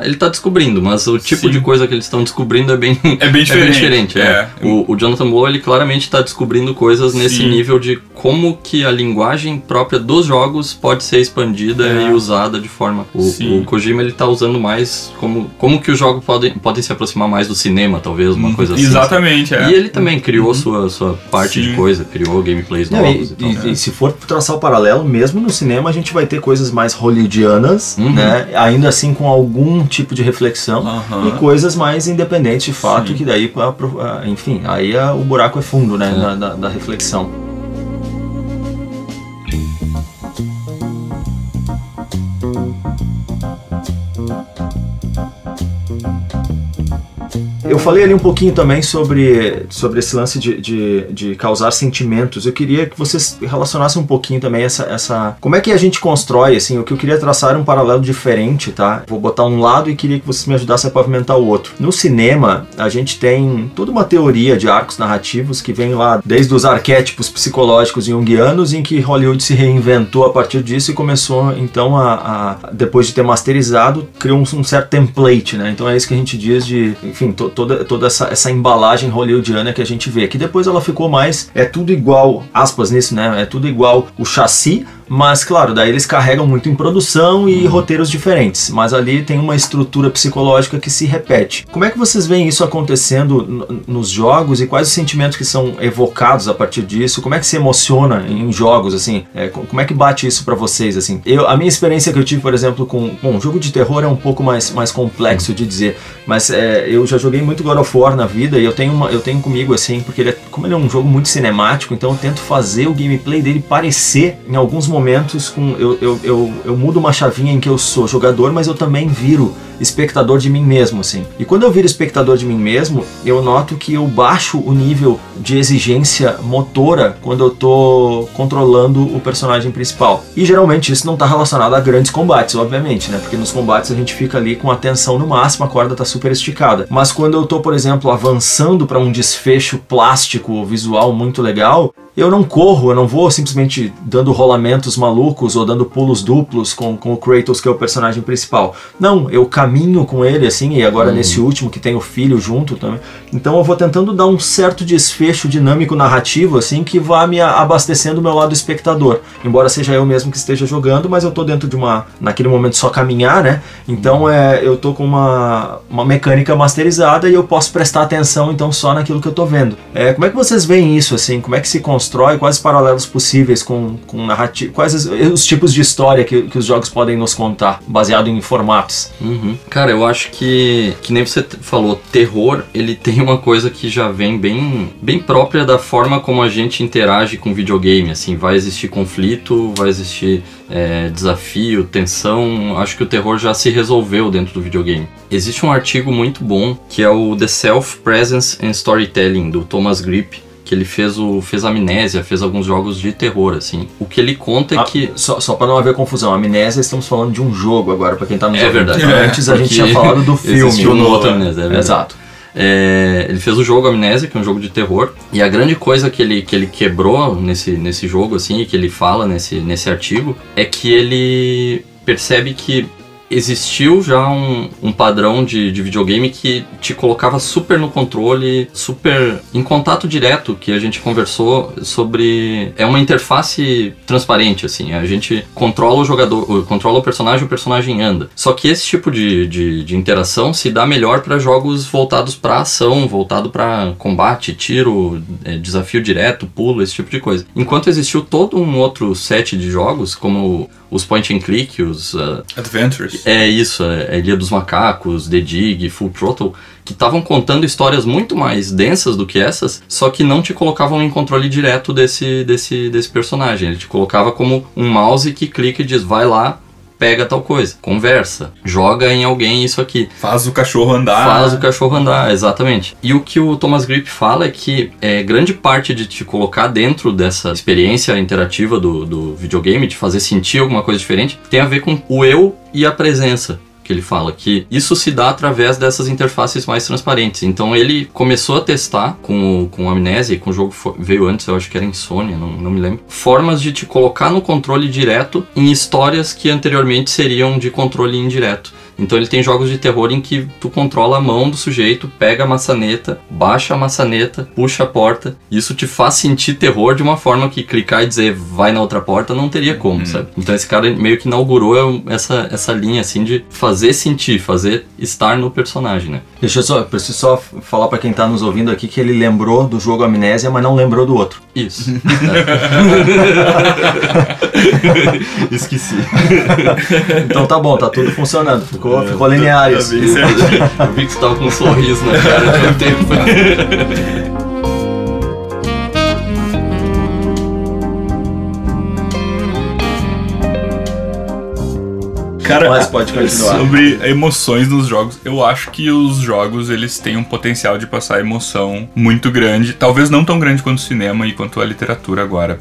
Ele tá descobrindo, mas o tipo de coisa que eles estão descobrindo é bem diferente. O Jonathan Blow, ele claramente tá descobrindo coisas nesse nível de como que a linguagem própria dos jogos pode ser expandida e usada de forma... O Kojima, ele tá usando mais como que os jogos podem se aproximar mais do cinema, talvez, uma coisa assim. Exatamente, E ele também criou sua parte de coisa, criou gameplays novos e se for traçar o paralelo, mesmo no cinema a gente vai ter coisas mais hollywoodianas, né? Ainda assim com algum tipo de reflexão, e coisas mais independentes de fato, que daí, enfim, aí o buraco é fundo, né? Da reflexão. Eu falei ali um pouquinho também sobre esse lance de causar sentimentos. Eu queria que vocês relacionassem um pouquinho também essa... Como é que a gente constrói, assim, o que eu queria traçar era um paralelo diferente, tá? Vou botar um lado e queria que vocês me ajudassem a pavimentar o outro. No cinema, a gente tem toda uma teoria de arcos narrativos que vem lá desde os arquétipos psicológicos junguianos, em que Hollywood se reinventou a partir disso e começou, então, depois de ter masterizado, criou um certo template, né? Então é isso que a gente diz de, enfim, toda essa embalagem hollywoodiana que a gente vê, que depois ela ficou mais, é tudo igual, aspas nisso, né? É tudo igual o chassi, mas claro, daí eles carregam muito em produção e roteiros diferentes, mas ali tem uma estrutura psicológica que se repete. Como é que vocês veem isso acontecendo nos jogos e quais os sentimentos que são evocados a partir disso? Como é que se emociona em jogos, assim? Como é que bate isso pra vocês, assim? A minha experiência que eu tive, por exemplo, um jogo de terror é um pouco mais complexo de dizer, mas eu já joguei muito God of War na vida e eu tenho comigo, assim, porque como ele é um jogo muito cinemático, então eu tento fazer o gameplay dele parecer, em alguns momentos, eu mudo uma chavinha em que eu sou jogador, mas eu também viro espectador de mim mesmo, assim. E quando eu viro espectador de mim mesmo, eu noto que eu baixo o nível de exigência motora quando eu tô controlando o personagem principal. E geralmente isso não tá relacionado a grandes combates, obviamente, né? Porque nos combates a gente fica ali com a tensão no máximo, a corda tá super esticada. Mas quando eu tô, por exemplo, avançando para um desfecho plástico, visual muito legal, eu não corro, eu não vou simplesmente dando rolamentos malucos ou dando pulos duplos com o Kratos, que é o personagem principal. Não, eu caminho com ele, assim, e agora nesse último que tem o filho junto também. Então eu vou tentando dar um certo desfecho dinâmico narrativo, assim, que vá me abastecendo o meu lado espectador. Embora seja eu mesmo que esteja jogando, mas eu tô dentro de naquele momento só caminhar, né? Então eu tô com uma mecânica masterizada e eu posso prestar atenção, então, só naquilo que eu tô vendo. Como é que vocês veem isso, assim? Como é que se constrói? Quais os paralelos possíveis com narrativa? Quais os tipos de história que os jogos podem nos contar, baseado em formatos? Cara, eu acho que nem você falou, terror, ele tem uma coisa que já vem bem própria da forma como a gente interage com videogame, assim, vai existir conflito, vai existir desafio, tensão. Acho que o terror já se resolveu dentro do videogame. Existe um artigo muito bom que é o The Self-Presence and Storytelling, do Thomas Grip, que ele fez Amnésia, fez alguns jogos de terror, assim. O que ele conta é que... Só para não haver confusão, Amnésia, estamos falando de um jogo agora, para quem tá nos ouvindo. Verdade. Antes a gente tinha falado do filme. Existiu no outro Amnésia, é verdade. Exato. Ele fez o jogo Amnésia, que é um jogo de terror, e a grande coisa que ele quebrou nesse jogo, assim, e que ele fala nesse artigo, é que ele percebe que existiu já um padrão de videogame que te colocava super no controle, super em contato direto, que a gente conversou sobre... É uma interface transparente, assim, a gente controla o jogador, controla o personagem anda. Só que esse tipo de interação se dá melhor para jogos voltados para ação, voltado para combate, tiro, desafio direto, pulo, esse tipo de coisa. Enquanto existiu todo um outro set de jogos, como os point and click, os... Adventures. Isso, Ilha dos Macacos, The Dig, Full Throttle, que estavam contando histórias muito mais densas do que essas, só que não te colocavam em controle direto desse personagem. Ele te colocava como um mouse que clica e diz, vai lá, pega tal coisa, conversa, joga em alguém isso aqui. Faz o cachorro andar. Faz o cachorro andar, exatamente. E o que o Thomas Grip fala é que grande parte de te colocar dentro dessa experiência interativa do videogame, de fazer sentir alguma coisa diferente, tem a ver com o eu e a presença. Que ele fala que isso se dá através dessas interfaces mais transparentes. Então ele começou a testar com Amnésia, e com o jogo veio antes, eu acho que era Insônia, não me lembro, formas de te colocar no controle direto em histórias que anteriormente seriam de controle indireto. Então ele tem jogos de terror em que tu controla a mão do sujeito, pega a maçaneta, baixa a maçaneta, puxa a porta. Isso te faz sentir terror de uma forma que clicar e dizer vai na outra porta não teria como, sabe? Então esse cara meio que inaugurou essa linha assim de fazer sentir, fazer estar no personagem, né? Preciso só falar pra quem tá nos ouvindo aqui que ele lembrou do jogo Amnésia, mas não lembrou do outro. Isso. Esqueci. Então tá bom, tá tudo funcionando. Ficou linear isso. Eu vi que você tava com um sorriso na cara de um tempo. Cara, mas pode continuar. Sobre emoções nos jogos, eu acho que os jogos eles têm um potencial de passar emoção muito grande, talvez não tão grande quanto o cinema e quanto a literatura agora.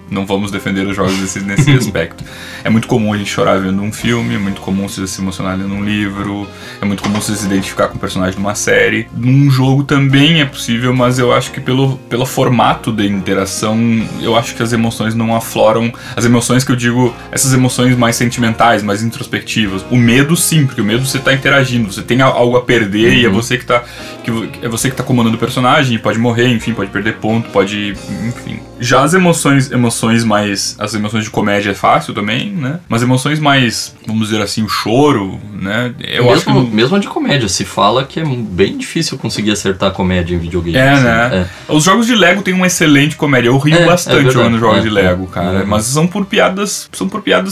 Não vamos defender os jogos nesse aspecto. É muito comum a gente chorar vendo um filme, é muito comum você se emocionar lendo um livro, é muito comum você se identificar com um personagem de uma série. Num jogo também é possível, mas eu acho que pelo formato de interação, eu acho que as emoções não afloram. As emoções que eu digo, essas emoções mais sentimentais, mais introspectivas. O medo sim, porque o medo você tá interagindo, você tem algo a perder e é você que tá comandando o personagem, pode morrer, enfim, pode perder ponto, pode, enfim. Já as emoções mais, as emoções de comédia é fácil também, né? Mas emoções mais, vamos dizer assim, o choro, né? Mesmo de comédia, se fala que é bem difícil conseguir acertar a comédia em videogame. Né? Os jogos de Lego têm uma excelente comédia. Eu rio bastante jogando jogos de Lego, cara. Mas são por piadas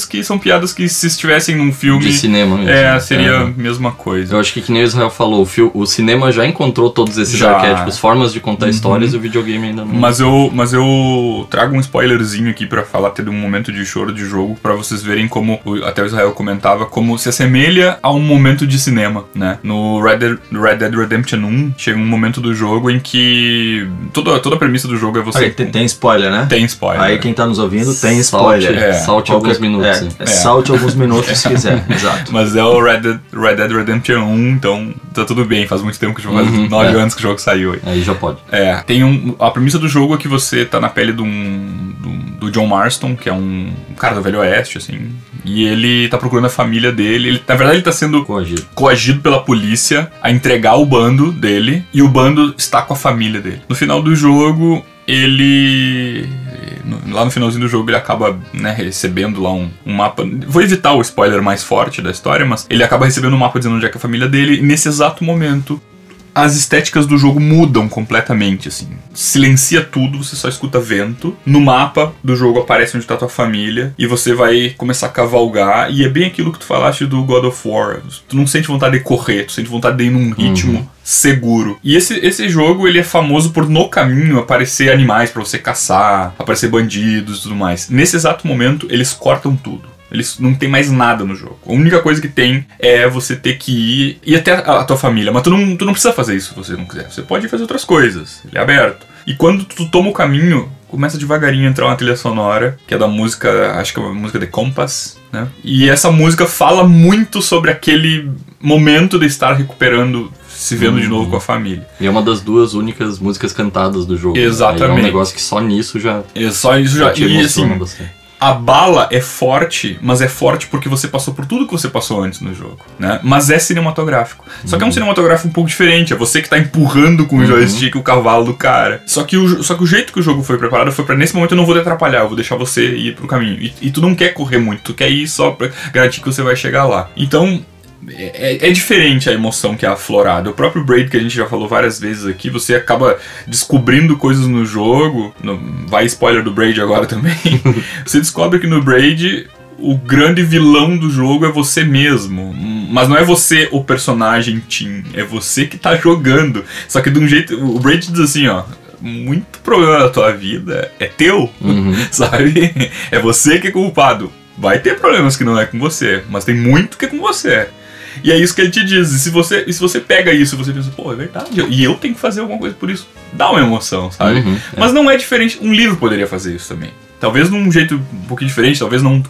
que se estivessem num filme de cinema mesmo. Seria a mesma coisa. Eu acho que nem o Israel falou, o cinema já encontrou todos esses arquétipos, formas de contar histórias, e o videogame ainda não. Mas eu trago um spoilerzinho aqui pra falar até de um momento de choro de jogo, pra vocês verem como, até o Israel comentava, como se assemelha a um momento de cinema, né? No Red Dead Redemption 1, chega um momento do jogo em que toda a premissa do jogo é você... Aí, tem spoiler, né? Tem spoiler. Aí quem tá nos ouvindo tem spoiler. Salte alguns minutos. Salte alguns minutos se quiser, exato. Mas é o Red Dead Redemption 1, então tá tudo bem, faz muito tempo que o jogo, faz 9 anos que o jogo saiu. Aí já pode. A premissa do jogo é que você tá na pele do John Marston, que é um cara do Velho Oeste, assim, e ele tá procurando a família dele. Na verdade ele tá sendo coagido pela polícia a entregar o bando dele, e o bando está com a família dele. No final do jogo, lá no finalzinho do jogo ele acaba, né, recebendo lá um mapa. Vou evitar o spoiler mais forte da história, mas ele acaba recebendo um mapa dizendo onde é que é a família dele, e nesse exato momento as estéticas do jogo mudam completamente, assim. Silencia tudo, você só escuta vento. No mapa do jogo aparece onde tá tua família, e você vai começar a cavalgar, e é bem aquilo que tu falaste do God of War. Tu não sente vontade de correr, tu sente vontade de ir num ritmo seguro. E esse jogo, ele é famoso por, no caminho, aparecer animais pra você caçar, aparecer bandidos e tudo mais. Nesse exato momento, eles cortam tudo. Eles não tem mais nada no jogo. A única coisa que tem é você ter que ir até a tua família. Mas tu não precisa fazer isso se você não quiser. Você pode fazer outras coisas. Ele é aberto. E quando tu toma o caminho, começa devagarinho a entrar uma trilha sonora, que é da música, acho que é uma música The Compass, né? E essa música fala muito sobre aquele momento de estar recuperando, se vendo de novo com a família. E é uma das duas únicas músicas cantadas do jogo. Exatamente. É um negócio que só nisso já... Só isso já... E assim... Bastante. A bala é forte, mas é forte porque você passou por tudo que você passou antes no jogo, né? Mas é cinematográfico. Só que é um cinematográfico um pouco diferente. É você que tá empurrando com o joystick o cavalo do cara. Só que o jeito que o jogo foi preparado foi pra, nesse momento eu não vou te atrapalhar, eu vou deixar você ir pro caminho. E tu não quer correr muito, tu quer ir só pra garantir que você vai chegar lá. Então... É diferente a emoção que é aflorada. O próprio Braid, que a gente já falou várias vezes aqui, você acaba descobrindo coisas no jogo. Vai spoiler do Braid agora também. Você descobre que no Braid o grande vilão do jogo é você mesmo. Mas não é você o personagem Tim, é você que tá jogando. Só que de um jeito, o Braid diz assim, ó, muito problema da tua vida é teu, sabe? É você que é culpado. Vai ter problemas que não é com você, mas tem muito que é com você. E é isso que ele te diz. E se você pega isso e você pensa, pô, é verdade, e eu tenho que fazer alguma coisa por isso, dá uma emoção, sabe? Mas não é diferente. Um livro poderia fazer isso também. Talvez num jeito um pouquinho diferente, talvez não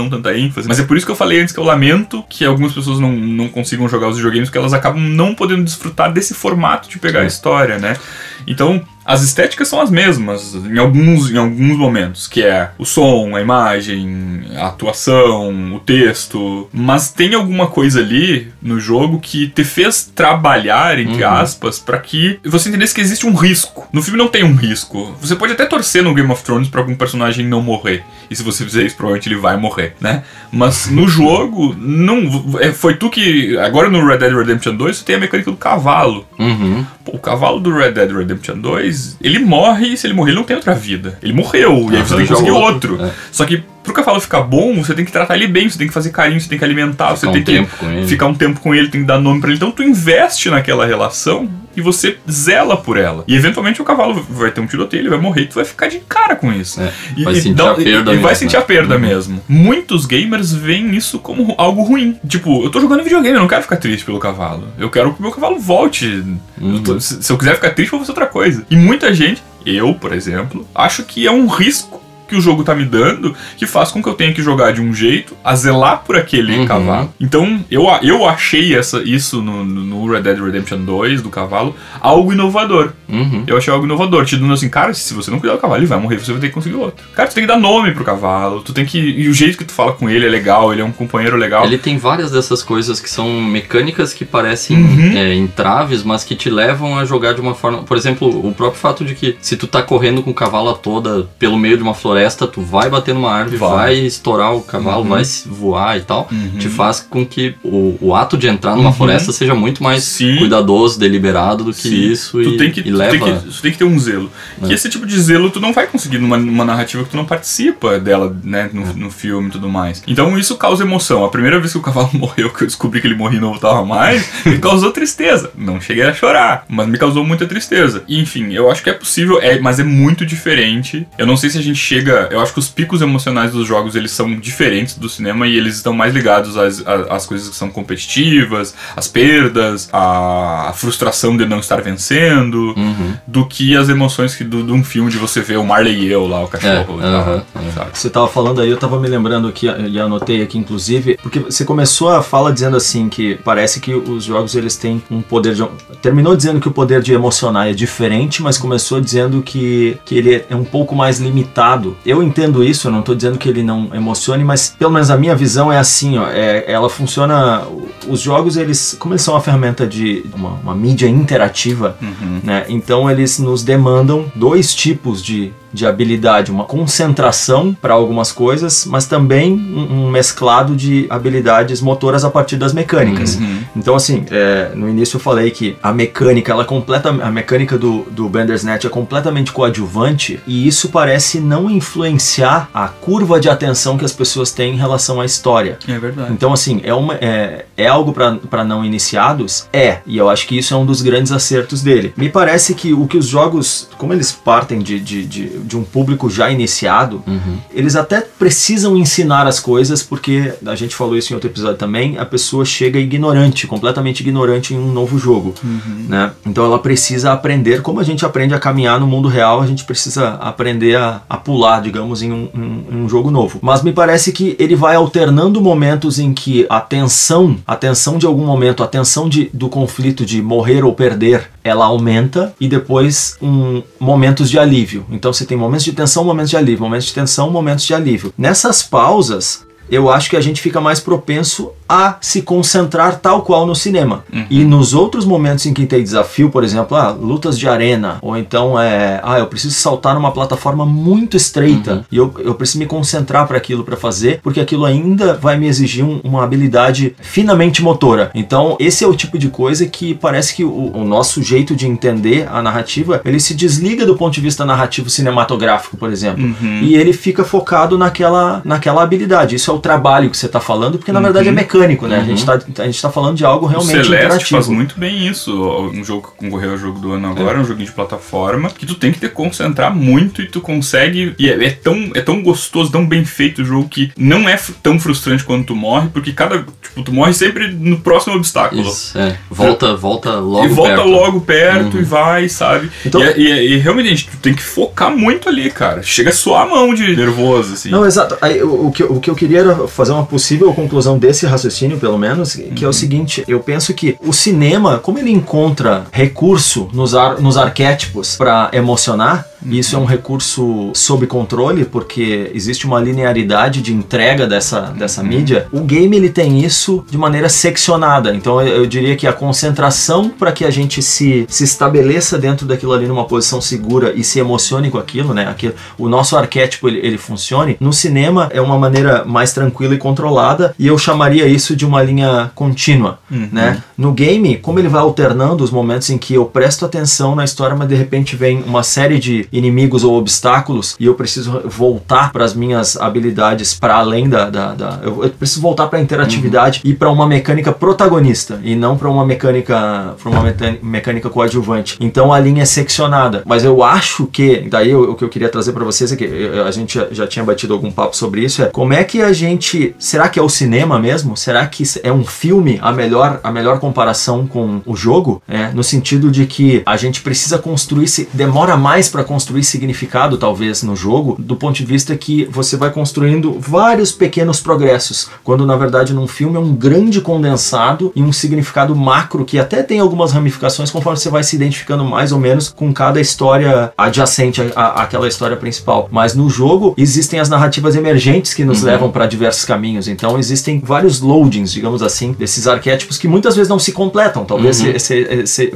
tanta ênfase. Mas é por isso que eu falei antes que eu lamento que algumas pessoas não consigam jogar os videogames, porque elas acabam não podendo desfrutar desse formato de pegar a história, né? Então, as estéticas são as mesmas em alguns momentos, que é o som, a imagem, a atuação, o texto, mas tem alguma coisa ali no jogo que te fez trabalhar, entre aspas, pra que você entendesse que existe um risco. No filme não tem um risco. Você pode até torcer no Game of Thrones pra algum personagem não morrer, e se você fizer isso, provavelmente ele vai morrer, né? Mas no jogo, não foi tu que... Agora no Red Dead Redemption 2, você tem a mecânica do cavalo. Pô, o cavalo do Red Dead Redemption 2, ele morre, e se ele morrer, ele não tem outra vida. Ele morreu, e aí você tem que conseguir outro. Só que pro cavalo ficar bom, você tem que tratar ele bem, você tem que fazer carinho, você tem que alimentar, você tem que ficar um tempo com ele, tem que dar nome pra ele. Então tu investe naquela relação e você zela por ela. E eventualmente o cavalo vai ter um tiroteio, ele vai morrer e tu vai ficar de cara com isso. Vai sentir a perda mesmo. Vai sentir a perda mesmo. Muitos gamers veem isso como algo ruim. Tipo, eu tô jogando videogame, eu não quero ficar triste pelo cavalo. Eu quero que o meu cavalo volte. Se eu quiser ficar triste, eu vou fazer outra coisa. E muita gente, eu, por exemplo, acho que é um risco que o jogo tá me dando, que faz com que eu tenha que jogar de um jeito, a zelar por aquele cavalo. Então, eu achei isso no Red Dead Redemption 2, do cavalo, algo inovador. Eu achei algo inovador, te dando assim, cara, se você não cuidar do cavalo, ele vai morrer, você vai ter que conseguir outro. Cara, tu tem que dar nome pro cavalo, tu tem que... E o jeito que tu fala com ele é legal, ele é um companheiro legal. Ele tem várias dessas coisas que são mecânicas que parecem entraves, mas que te levam a jogar de uma forma... Por exemplo, o próprio fato de que se tu tá correndo com o cavalo a toda pelo meio de uma floresta, tu vai bater numa árvore, vai estourar o cavalo, vai voar e tal, te faz com que o ato de entrar numa floresta seja muito mais cuidadoso, deliberado do que isso. Tu tem que ter um zelo. E esse tipo de zelo tu não vai conseguir numa narrativa que tu não participa dela, né, no filme e tudo mais. Então isso causa emoção. A primeira vez que o cavalo morreu, que eu descobri que ele morria e não voltava mais, me causou tristeza. Não cheguei a chorar, mas me causou muita tristeza. E, enfim, eu acho que é possível, mas é muito diferente. Eu não sei se a gente chega... Eu acho que os picos emocionais dos jogos, eles são diferentes do cinema e eles estão mais ligados às coisas que são competitivas, às perdas, à frustração de não estar vencendo, do que as emoções de um filme de você ver o Marley e eu lá, o cachorro. Você tava falando aí, eu tava me lembrando aqui, e anotei aqui inclusive, porque você começou a fala dizendo assim, que parece que os jogos eles têm um poder de... Terminou dizendo que o poder de emocionar é diferente, mas começou dizendo que ele é um pouco mais limitado. Eu entendo isso, eu não estou dizendo que ele não emocione, mas pelo menos a minha visão é assim, ó, ela funciona... Os jogos, como eles são uma ferramenta de uma mídia interativa, né? Então eles nos demandam dois tipos de habilidade, uma concentração para algumas coisas, mas também um mesclado de habilidades motoras a partir das mecânicas. Então assim, no início eu falei que a mecânica, a mecânica do Bandersnatch é completamente coadjuvante, e isso parece não influenciar a curva de atenção que as pessoas têm em relação à história. É verdade. Então assim, é algo para não iniciados? E eu acho que isso é um dos grandes acertos dele. Me parece que o que os jogos, como eles partem de um público já iniciado, eles até precisam ensinar as coisas, porque a gente falou isso em outro episódio também, a pessoa chega completamente ignorante em um novo jogo, né? Então ela precisa aprender, como a gente aprende a caminhar no mundo real, a gente precisa aprender a pular, digamos, em um jogo novo. Mas me parece que ele vai alternando momentos em que a tensão de algum momento, a tensão do conflito de morrer ou perder, ela aumenta, e depois momentos de alívio. Então você tem momentos de tensão, momentos de alívio, momentos de tensão, momentos de alívio. Nessas pausas, eu acho que a gente fica mais propenso a se concentrar tal qual no cinema. E nos outros momentos em que tem desafio, por exemplo, lutas de arena, ou então eu preciso saltar numa plataforma muito estreita, e eu preciso me concentrar para aquilo para fazer, porque aquilo ainda vai me exigir uma habilidade finamente motora. Então esse é o tipo de coisa que parece que o nosso jeito de entender a narrativa, ele se desliga do ponto de vista narrativo cinematográfico, por exemplo, e ele fica focado naquela habilidade. Isso é o trabalho que você tá falando, porque na verdade é mecânico, né? A gente tá falando de algo realmente o Celeste interativo. faz muito bem isso. Um jogo que concorreu ao jogo do ano agora, um joguinho de plataforma, que tu tem que te concentrar muito e tu consegue... E é tão gostoso, tão bem feito o jogo que não é tão frustrante quando tu morre, porque tu morre sempre no próximo obstáculo. Isso, volta logo perto. E volta perto. logo perto e vai, sabe? Então, e realmente, tu tem que focar muito ali, cara. Chega a suar a mão de nervoso, assim. Não, exato. Aí, o que eu queria era fazer uma possível conclusão desse raciocínio, pelo menos, que é o seguinte: eu penso que o cinema, como ele encontra recurso nos arquétipos para emocionar, e isso é um recurso sob controle, porque existe uma linearidade de entrega dessa mídia, o game ele tem isso de maneira seccionada. Então eu diria que a concentração para que a gente se estabeleça dentro daquilo ali numa posição segura e se emocione com aquilo, né? O nosso arquétipo ele funcione. No cinema é uma maneira mais tranquila e controlada, e eu chamaria isso de uma linha contínua, né? No game, como ele vai alternando os momentos em que eu presto atenção na história, mas de repente vem uma série de inimigos ou obstáculos e eu preciso voltar para as minhas habilidades para além eu preciso voltar para a interatividade e para uma mecânica protagonista e não para uma mecânica coadjuvante. Então a linha é seccionada, mas eu acho que daí o que eu queria trazer para vocês é que a gente já tinha batido algum papo sobre isso, como é que a gente, será que é o cinema mesmo? Será que é um filme a melhor comparação com o jogo? No sentido de que a gente precisa construir, demora mais para construir significado talvez no jogo, do ponto de vista que você vai construindo vários pequenos progressos, quando na verdade num filme é um grande condensado e um significado macro que até tem algumas ramificações conforme você vai se identificando mais ou menos com cada história adjacente àquela história principal. Mas no jogo existem as narrativas emergentes que nos levam para diversos caminhos, então existem vários loadings, digamos assim, desses arquétipos que muitas vezes não se completam. Talvez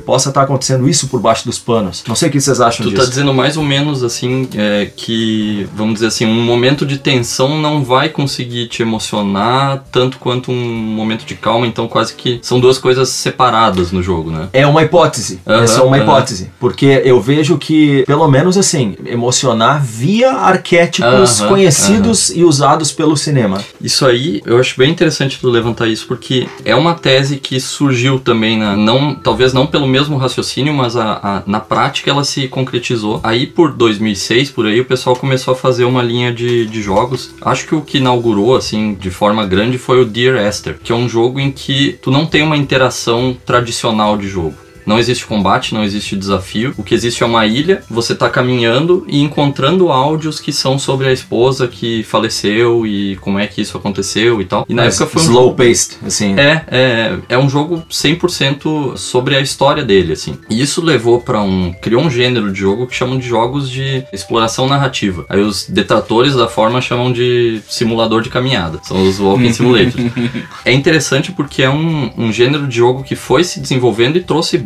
possa estar acontecendo isso por baixo dos panos. Não sei o que vocês acham disso. Tu tá dizendo mais ou menos assim, que, vamos dizer assim, um momento de tensão não vai conseguir te emocionar tanto quanto um momento de calma, então quase que são duas coisas separadas no jogo, né? É uma hipótese, essa é uma hipótese, porque eu vejo que, pelo menos assim, emocionar via arquétipos conhecidos e usados pelo cinema. Isso aí, eu acho bem interessante tu levantar isso, porque é uma tese que surgiu também, talvez não pelo mesmo raciocínio, mas na prática ela se concretizou. Aí por 2006, por aí, o pessoal começou a fazer uma linha de jogos. Acho que o que inaugurou, assim, de forma grande foi o Dear Esther, que é um jogo em que tu não tem uma interação tradicional de jogo. Não existe combate, não existe desafio. O que existe é uma ilha, você tá caminhando e encontrando áudios que são sobre a esposa que faleceu e como é que isso aconteceu e tal. E na época foi slow-paced, assim. É um jogo 100% sobre a história dele, assim. E isso levou pra criou um gênero de jogo que chamam de jogos de exploração narrativa. Aí os detratores da forma chamam de simulador de caminhada. São os Walking Simulators. É interessante porque é um gênero de jogo que foi se desenvolvendo e trouxe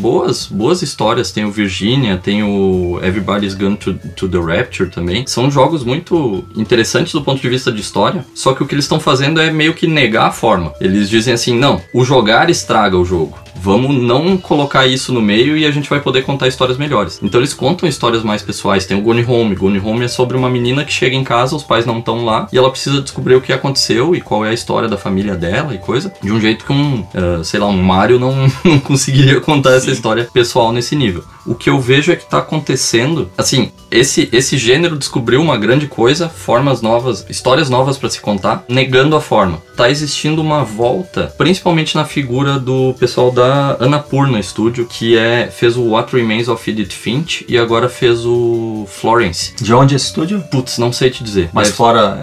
boas histórias. Tem o Virginia, tem o Everybody's Gone to the Rapture também. São jogos muito interessantes do ponto de vista de história, só que o que eles estão fazendo é meio que negar a forma. Eles dizem assim, não, o jogar estraga o jogo. Vamos não colocar isso no meio e a gente vai poder contar histórias melhores. Então eles contam histórias mais pessoais. Tem o Gone Home. Gone Home é sobre uma menina que chega em casa, os pais não estão lá, e ela precisa descobrir o que aconteceu e qual é a história da família dela e coisa, de um jeito que um Mario não conseguiria contar essa história pessoal nesse nível. O que eu vejo é que tá acontecendo, assim, esse gênero descobriu uma grande coisa, formas novas, histórias novas para se contar, negando a forma. Tá existindo uma volta, principalmente na figura do pessoal da Annapurna Studio, que fez o What Remains of Edith Finch e agora fez o Florence. De onde é esse estúdio? Putz, não sei te dizer. Mas fora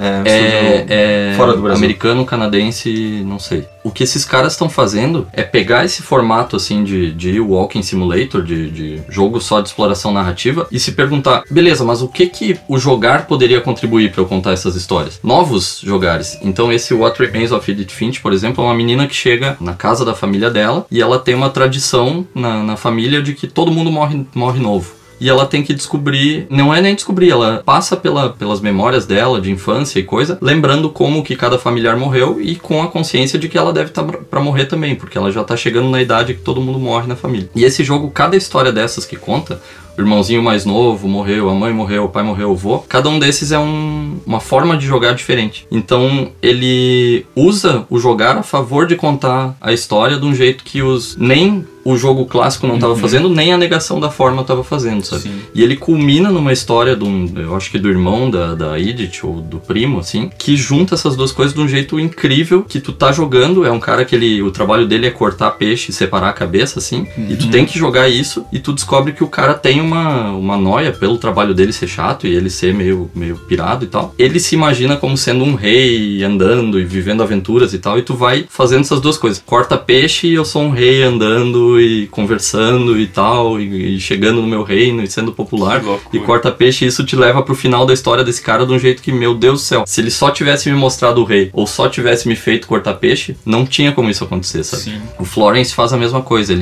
fora do Brasil. Americano, canadense, não sei. O que esses caras estão fazendo é pegar esse formato assim de Walking Simulator, de jogo só de exploração narrativa, e se perguntar, beleza, mas o que o jogar poderia contribuir para eu contar essas histórias? Novos jogares. Então esse What Remains of Edith Finch, por exemplo, é uma menina que chega na casa da família dela e ela tem uma tradição na família de que todo mundo morre novo. E ela tem que descobrir, não é nem descobrir, ela passa pelas memórias dela de infância e coisa, lembrando como que cada familiar morreu e com a consciência de que ela deve estar pra morrer também, porque ela já tá chegando na idade que todo mundo morre na família. E esse jogo, cada história dessas que conta, irmãozinho mais novo morreu, a mãe morreu, o pai morreu, o avô. Cada um desses é uma forma de jogar diferente. Então ele usa o jogar a favor de contar a história de um jeito que nem o jogo clássico não estava fazendo, nem a negação da forma estava fazendo, sabe? Sim. E ele culmina numa história eu acho que do irmão da Edith, ou do primo, assim, que junta essas duas coisas de um jeito incrível, que tu tá jogando, é um cara que o trabalho dele é cortar peixe e separar a cabeça, assim, e tu tem que jogar isso, e tu descobre que o cara tem uma noia pelo trabalho dele ser chato, e ele ser meio pirado e tal. Ele se imagina como sendo um rei, andando e vivendo aventuras e tal, e tu vai fazendo essas duas coisas. Corta peixe e eu sou um rei andando e conversando e tal, e chegando no meu reino e sendo popular, e corta peixe, e isso te leva pro final da história desse cara de um jeito que, meu Deus do céu, se ele só tivesse me mostrado o rei, ou só tivesse me feito cortar peixe, não tinha como isso acontecer, sabe? Sim. O Florence faz a mesma coisa,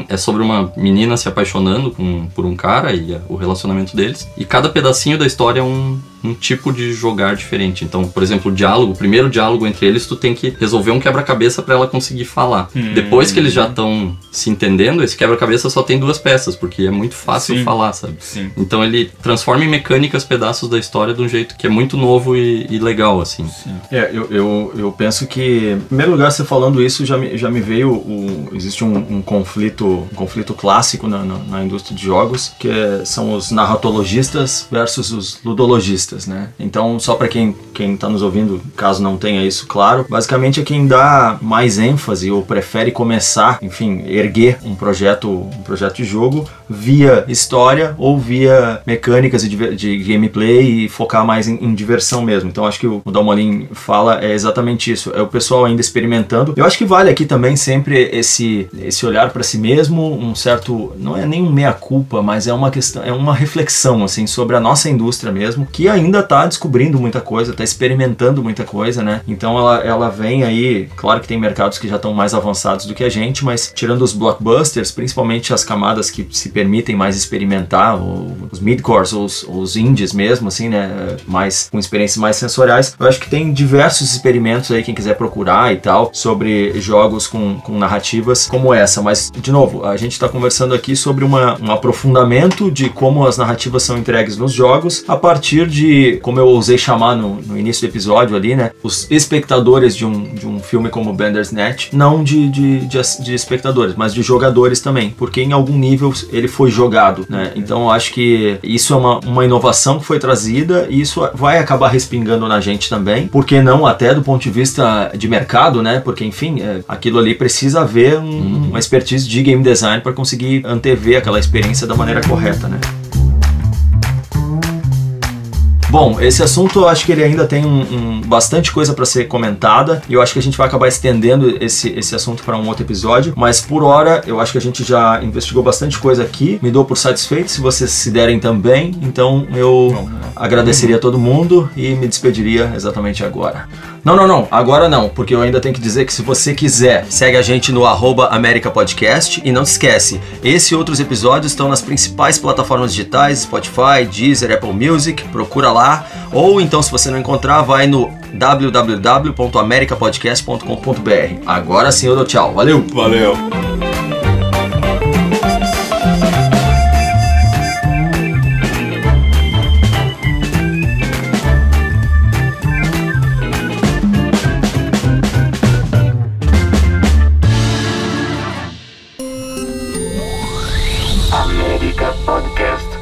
é sobre uma menina se apaixonando por um cara e o relacionamento deles, e cada pedacinho da história é um tipo de jogar diferente. Então, por exemplo, o primeiro diálogo entre eles, tu tem que resolver um quebra-cabeça pra ela conseguir falar. Depois que eles já estão se entendendo, esse quebra-cabeça só tem 2 peças, porque é muito fácil falar, sabe? Sim. Então ele transforma em mecânicas pedaços da história de um jeito que é muito novo e legal, assim. Sim. Eu penso que, em primeiro lugar, você falando isso, já me veio existe um conflito clássico na indústria de jogos, que são os narratologistas versus os ludologistas, né? Então, só para quem tá nos ouvindo, caso não tenha isso claro, basicamente é quem dá mais ênfase ou prefere começar, enfim, erguer um projeto de jogo via história ou via mecânicas de gameplay e focar mais em diversão mesmo. Então, acho que o Dalmolin fala é exatamente isso. É o pessoal ainda experimentando. Eu acho que vale aqui também sempre esse olhar para si mesmo, um certo, não é nem um meia-culpa, mas é uma questão, é uma reflexão, assim, sobre a nossa indústria mesmo, que ainda tá descobrindo muita coisa, tá experimentando muita coisa, né? Então ela vem aí, claro que tem mercados que já estão mais avançados do que a gente, mas tirando os blockbusters, principalmente as camadas que se permitem mais experimentar, os midcores, os indies mesmo, assim, né? Mais, com experiências mais sensoriais, eu acho que tem diversos experimentos aí, quem quiser procurar e tal, sobre jogos com narrativas como essa, mas, de novo, a gente tá conversando aqui sobre um aprofundamento de como as narrativas são entregues nos jogos, a partir de, como eu ousei chamar no início do episódio ali, né, os espectadores de um filme como Bandersnatch, não de espectadores, mas de jogadores também, porque em algum nível ele foi jogado, né, então eu acho que isso é uma inovação que foi trazida e isso vai acabar respingando na gente também, porque não até do ponto de vista de mercado, né, porque enfim, aquilo ali precisa haver uma expertise de game design para conseguir antever aquela experiência da maneira correta, né. Bom, esse assunto eu acho que ele ainda tem bastante coisa para ser comentada e eu acho que a gente vai acabar estendendo esse assunto para um outro episódio, mas por hora eu acho que a gente já investigou bastante coisa aqui, me dou por satisfeito, se vocês se derem também, então eu agradeceria a todo mundo e me despediria exatamente agora. Não, agora não, porque eu ainda tenho que dizer que se você quiser, segue a gente no @AmericaPodcast e não se esquece, esse e outros episódios estão nas principais plataformas digitais, Spotify, Deezer, Apple Music, procura lá, ou então se você não encontrar, vai no www.americapodcast.com.br. Agora sim eu dou tchau, valeu! Valeu! America Podcast.